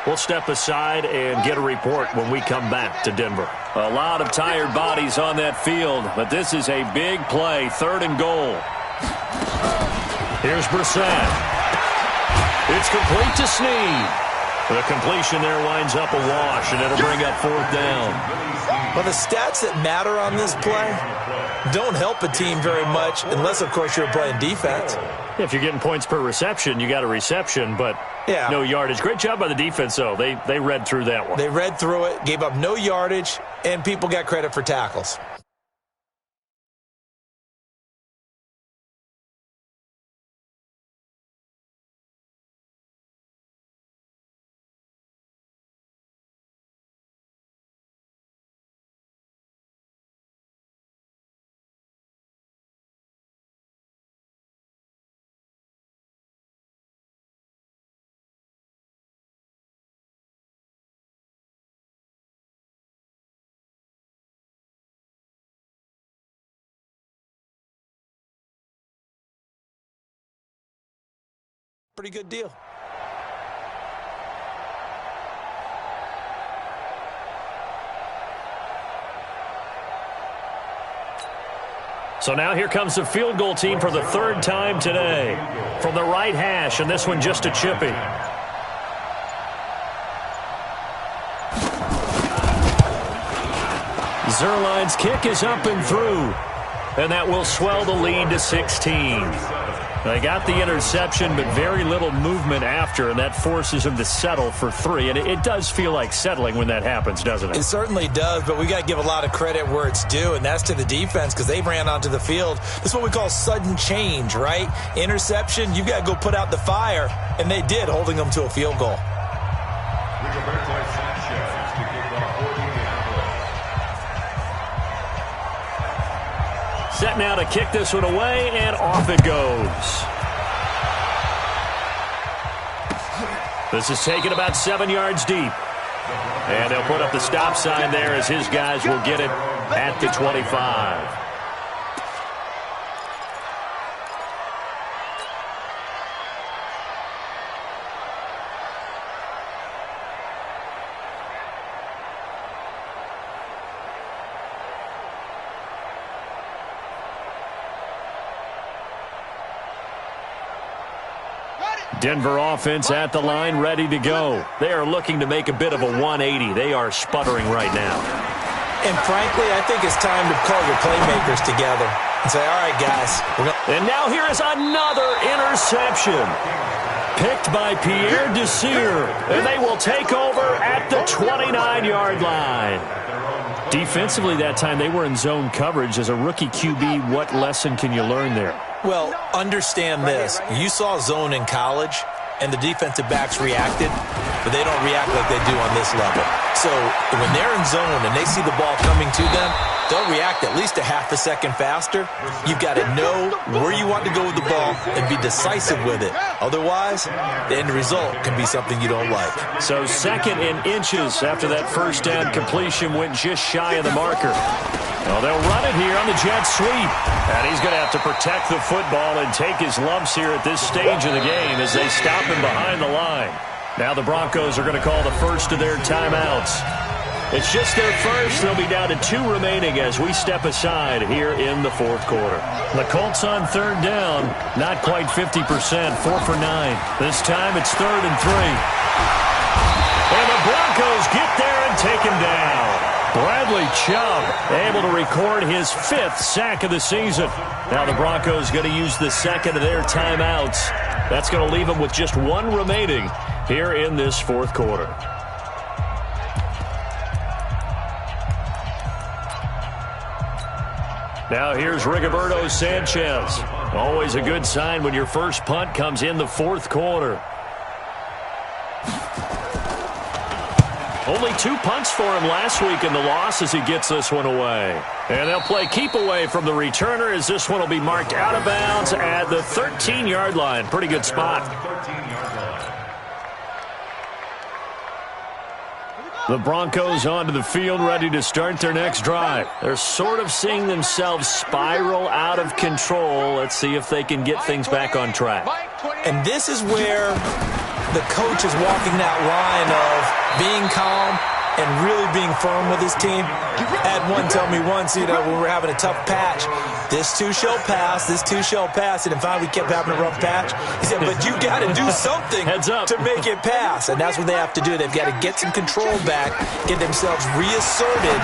We'll step aside and get a report when we come back to Denver. A lot of tired bodies on that field, but this is a big play, 3rd and goal. Here's Brissett. It's complete to Snead. The completion there winds up a wash, and it'll bring up 4th down. Well, the stats that matter on this play don't help a team very much unless, of course, you're playing defense. If you're getting points per reception, you got a reception, but no yardage. Great job by the defense, though. They read through that one. They read through it, gave up no yardage, and people got credit for tackles. Pretty good deal. So now here comes the field goal team for the third time today. From the right hash, and this one just a chippy. Zerline's kick is up and through. And that will swell the lead to 16. They got the interception, but very little movement after, and that forces him to settle for 3. And it does feel like settling when that happens, doesn't it? It certainly does, but we got to give a lot of credit where it's due, and that's to the defense because they ran onto the field. This is what we call sudden change, right? Interception, you got to go put out the fire, and they did, holding them to a field goal. Set now to kick this one away, and off it goes. This is taken about 7 yards deep. And they'll put up the stop sign there as his guys will get it at the 25. Denver offense at the line, ready to go. They are looking to make a bit of a 180. They are sputtering right now. And frankly, I think it's time to call your playmakers together and say, all right, guys. And now here is another interception. Picked by Pierre Desir. And they will take over at the 29-yard line. Defensively that time, they were in zone coverage. As a rookie QB, what lesson can you learn there? Well, understand this. You saw zone in college, and the defensive backs reacted, but they don't react like they do on this level. So when they're in zone and they see the ball coming to them, they'll react at least a half a second faster. You've got to know where you want to go with the ball and be decisive with it. Otherwise, the end result can be something you don't like. So 2nd and inches after that first down completion went just shy of the marker. Well, they'll run it here on the jet sweep. And he's going to have to protect the football and take his lumps here at this stage of the game as they stop him behind the line. Now the Broncos are going to call the first of their timeouts. It's just their first. They'll be down to 2 remaining as we step aside here in the 4th quarter. The Colts on 3rd down, not quite 50%, 4 for 9. This time it's 3rd and 3. And the Broncos get there and take him down. Bradley Chubb able to record his 5th sack of the season. Now the Broncos going to use the 2nd of their timeouts. That's going to leave them with just 1 remaining here in this 4th quarter. Now here's Rigoberto Sanchez. Always a good sign when your first punt comes in the 4th quarter. Only 2 punts for him last week in the loss as he gets this one away. And they'll play keep away from the returner as this one will be marked out of bounds at the 13-yard line. Pretty good spot. The Broncos onto the field ready to start their next drive. They're sort of seeing themselves spiral out of control. Let's see if they can get things back on track. And this is where the coach is walking that line of being calm and really being firm with his team. I had one tell me once, when we were having a tough patch, this too shall pass, this too shall pass, and finally we kept having a rough patch. He said, but you got to do something to make it pass, and that's what they have to do. They've got to get some control back, get themselves reasserted,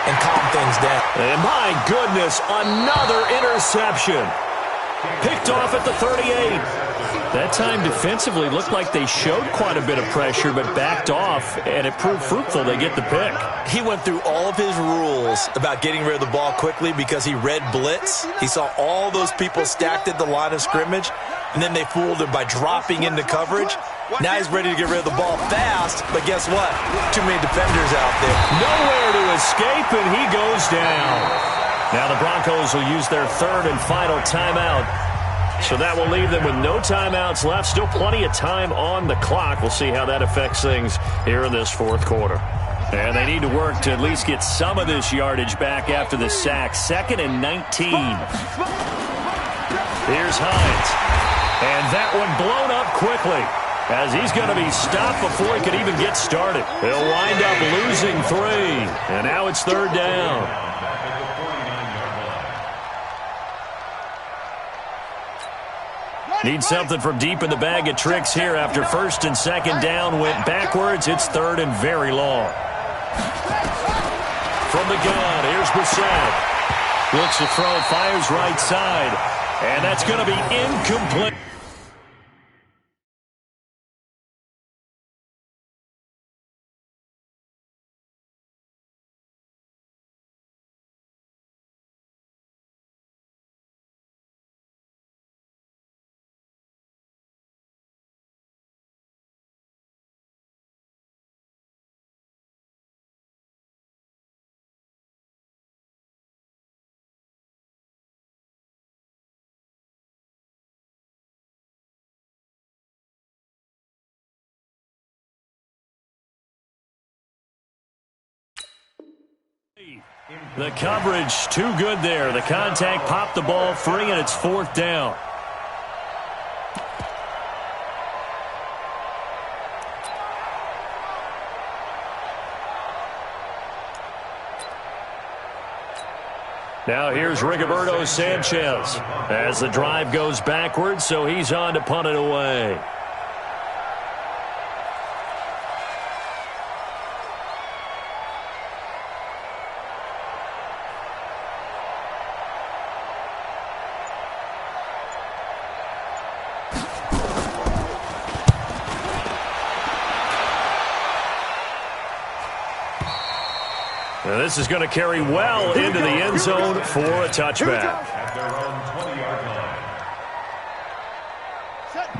and calm things down. And my goodness, another interception. Picked off at the 38. That time defensively looked like they showed quite a bit of pressure, but backed off, and it proved fruitful. They get the pick. He went through all of his rules about getting rid of the ball quickly because he read blitz. He saw all those people stacked at the line of scrimmage, and then they fooled him by dropping into coverage. Now he's ready to get rid of the ball fast, but guess what? Too many defenders out there. Nowhere to escape, and he goes down. Now the Broncos will use their third and final timeout. So that will leave them with no timeouts left. Still plenty of time on the clock. We'll see how that affects things here in this fourth quarter. And they need to work to at least get some of this yardage back after the sack. 2nd and 19. Here's Hines. And that one blown up quickly, as he's going to be stopped before he could even get started. He'll wind up losing 3. And now it's 3rd down. Need something from deep in the bag of tricks here after 1st and 2nd down went backwards. It's 3rd and very long. From the gun, here's Brissett. Looks to throw, fires right side. And that's going to be incomplete. The coverage too good there. The contact popped the ball free, and it's 4th down. Now here's Rigoberto Sanchez as the drive goes backwards, so he's on to punt it away. This is going to carry well into the end zone for a touchback.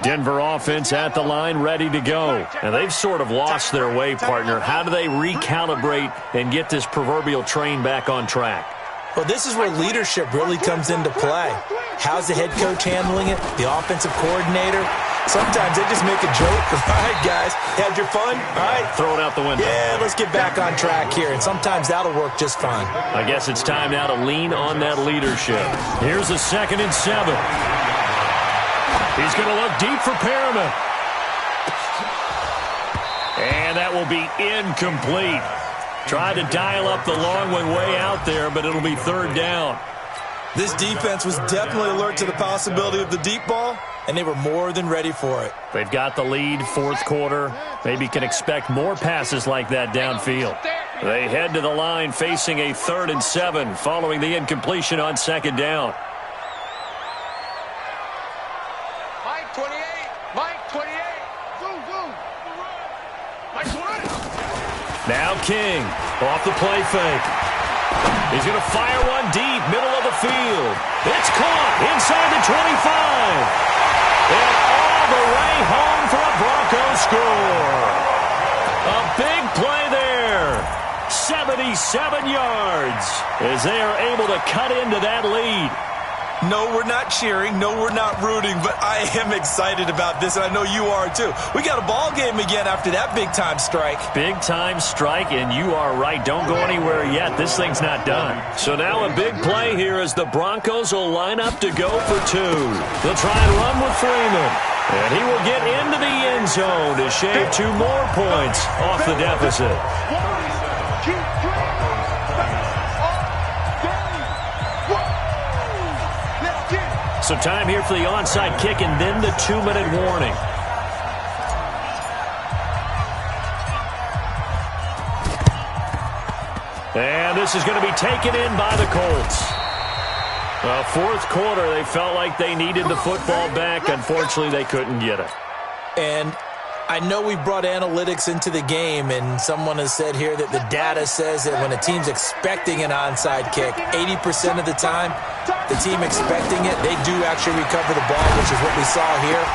Denver offense at the line, ready to go. And they've sort of lost their way, partner. How do they recalibrate and get this proverbial train back on track? Well, this is where leadership really comes into play. How's the head coach handling it? The offensive coordinator? Sometimes they just make a joke. All right, guys, had your fun? All right. Throw it out the window. Yeah, let's get back on track here. And sometimes that'll work just fine. I guess it's time now to lean on that leadership. Here's a 2nd and 7. He's going to look deep for Perriman. And that will be incomplete. Tried to dial up the long one way out there, but it'll be 3rd down. This defense was definitely alert to the possibility of the deep ball, and they were more than ready for it. They've got the lead, 4th quarter. Maybe can expect more passes like that downfield. They head to the line facing a 3rd and 7 following the incompletion on 2nd down. Mike 28. Mike 28. Zoom, zoom. Mike 20. Now King off the play fake. He's going to fire one deep, middle of the field. It's caught inside the 25. And all the way home for a Broncos score. A big play there. 77 yards as they are able to cut into that lead. No, we're not cheering. No, we're not rooting, but I am excited about this, and I know you are too. We got a ball game again after that big-time strike. Big-time strike, and you are right. Don't go anywhere yet. This thing's not done. So now a big play here as the Broncos will line up to go for 2. They'll try and run with Freeman. And he will get into the end zone to shave 2 more points off the deficit. keep dreaming. That's our game. Woo! Let's get it. So time here for the onside kick and then the 2-minute warning. And this is going to be taken in by the Colts. Fourth quarter, they felt like they needed the football back. Unfortunately, they couldn't get it. And I know we brought analytics into the game, and someone has said here that the data says that when a team's expecting an onside kick, 80% of the time, the team expecting it, they do actually recover the ball, which is what we saw here.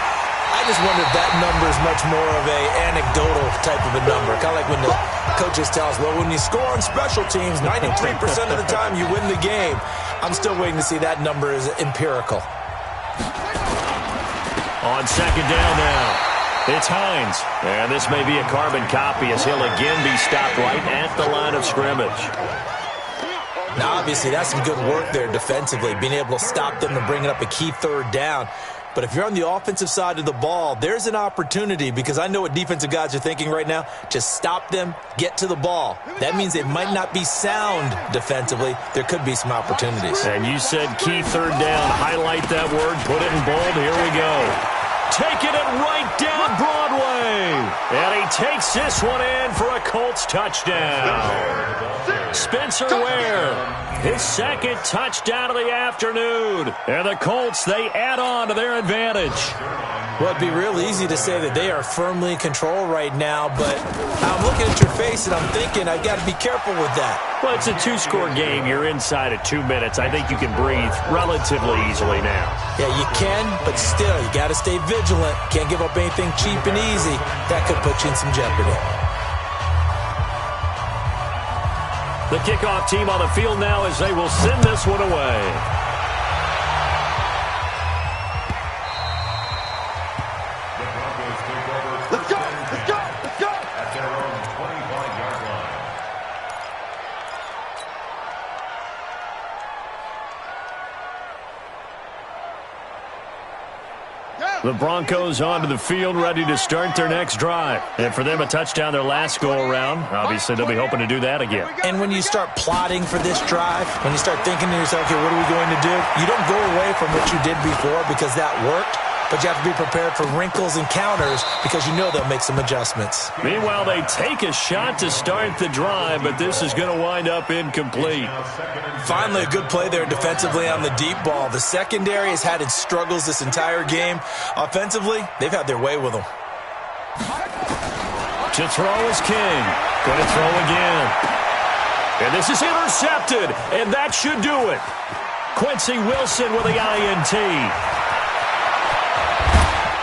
I just wonder if that number is much more of a anecdotal type of a number. Kind of like when the coaches tell us, well, when you score on special teams, 93% of the time you win the game. I'm still waiting to see that number is empirical. On second down now, it's Hines. And this may be a carbon copy as he'll again be stopped right at the line of scrimmage. Now, obviously, that's some good work there defensively, being able to stop them and bringing up a key third down. But if you're on the offensive side of the ball, there's an opportunity because I know what defensive guys are thinking right now. Just stop them, get to the ball. That means they might not be sound defensively. There could be some opportunities. And you said key third down. Highlight that word. Put it in bold. Here we go. Taking it right down Broadway. And he takes this one in for a Colts touchdown. Spencer Ware, his second touchdown of the afternoon. And the Colts, they add on to their advantage. Well, it'd be real easy to say that they are firmly in control right now, but I'm looking at your face and I'm thinking I've got to be careful with that. Well, it's a two-score game. You're inside at 2 minutes. I think you can breathe relatively easily now. Yeah, you can, but still, you got to stay vigilant. Can't give up anything cheap and easy. That could put you in some jeopardy. The kickoff team on the field now as they will send this one away. Let's go, let's go, let's go. At their own 25-yard line. The Broncos onto the field, ready to start their next drive. And for them, a touchdown their last go-around. Obviously, they'll be hoping to do that again. And when you start plotting for this drive, when you start thinking to yourself, okay, what are we going to do? You don't go away from what you did before because that worked. But you have to be prepared for wrinkles and counters because you know they'll make some adjustments. Meanwhile, they take a shot to start the drive, but this is going to wind up incomplete. Finally, a good play there defensively on the deep ball. The secondary has had its struggles this entire game. Offensively, they've had their way with them. To throw is King. Going to throw again. And this is intercepted, and that should do it. Quincy Wilson with the INT.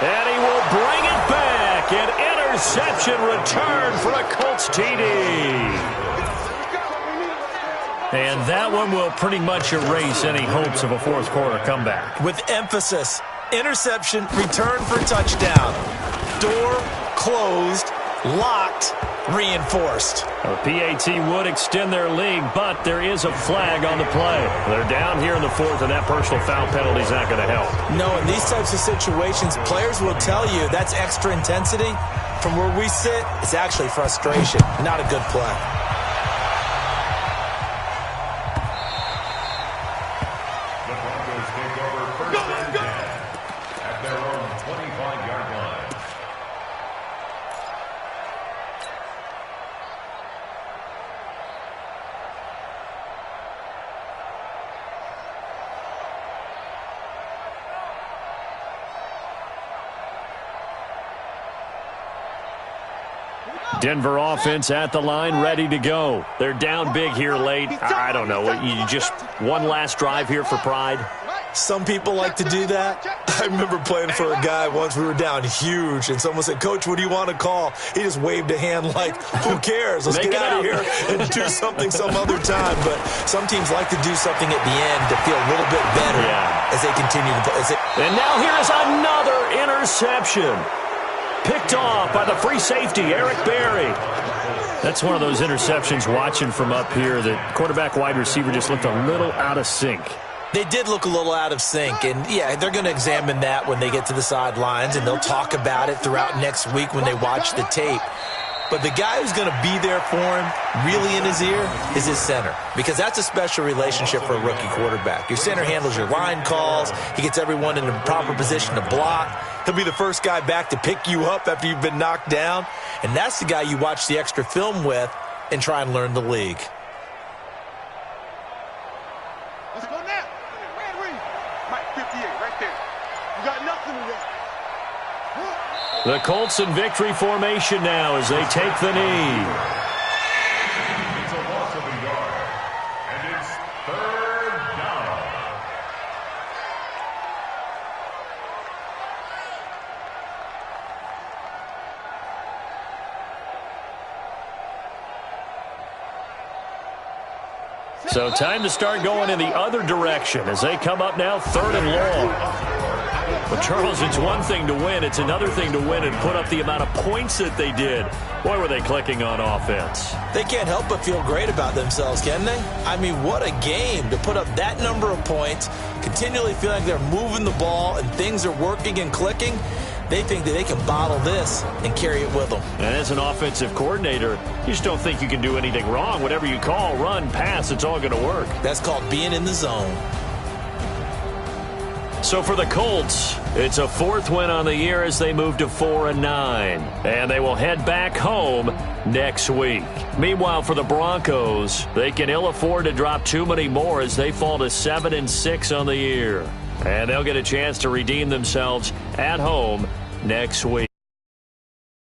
And he will bring it back. An interception return for a Colts TD. And that one will pretty much erase any hopes of a fourth quarter comeback. With emphasis, interception, return for touchdown. Door closed, locked, reinforced. A PAT would extend their lead, but there is a flag on the play. They're down here in the fourth, and that personal foul penalty is not going to help. No, in these types of situations, players will tell you that's extra intensity. From where we sit, it's actually frustration, not a good play. The Broncos take over first and 10 at their own 25-yard line. Denver offense at the line, ready to go. They're down big here late. I don't know. You just one last drive here for pride? Some people like to do that. I remember playing for a guy once. We were down huge, and someone said, "Coach, what do you want to call?" He just waved a hand like, who cares? Let's get out of here and do something some other time. But some teams like to do something at the end to feel a little bit better as they continue to play. And now here is another interception. Picked off by the free safety, Eric Berry. That's one of those interceptions watching from up here. The quarterback wide receiver just looked a little out of sync. They did look a little out of sync, and, yeah, they're going to examine that when they get to the sidelines, and they'll talk about it throughout next week when they watch the tape. But the guy who's going to be there for him, really in his ear, is his center. Because that's a special relationship for a rookie quarterback. Your center handles your line calls. He gets everyone in the proper position to block. He'll be the first guy back to pick you up after you've been knocked down. And that's the guy you watch the extra film with and try and learn the league. Let's go now. Red ring. Mike 58 right there. You got nothing to that. The Colts in victory formation now as they take the knee. It's a loss of a yard, and it's 3rd down. So time to start going in the other direction as they come up now 3rd and long. But, Charles, it's one thing to win. It's another thing to win and put up the amount of points that they did. Boy, were they clicking on offense. They can't help but feel great about themselves, can they? I mean, what a game to put up that number of points, continually feeling like they're moving the ball and things are working and clicking. They think that they can bottle this and carry it with them. And as an offensive coordinator, you just don't think you can do anything wrong. Whatever you call, run, pass, it's all going to work. That's called being in the zone. So for the Colts, it's a 4th win on the year as they move to 4-9. And they will head back home next week. Meanwhile, for the Broncos, they can ill afford to drop too many more as they fall to 7-6 on the year. And they'll get a chance to redeem themselves at home next week.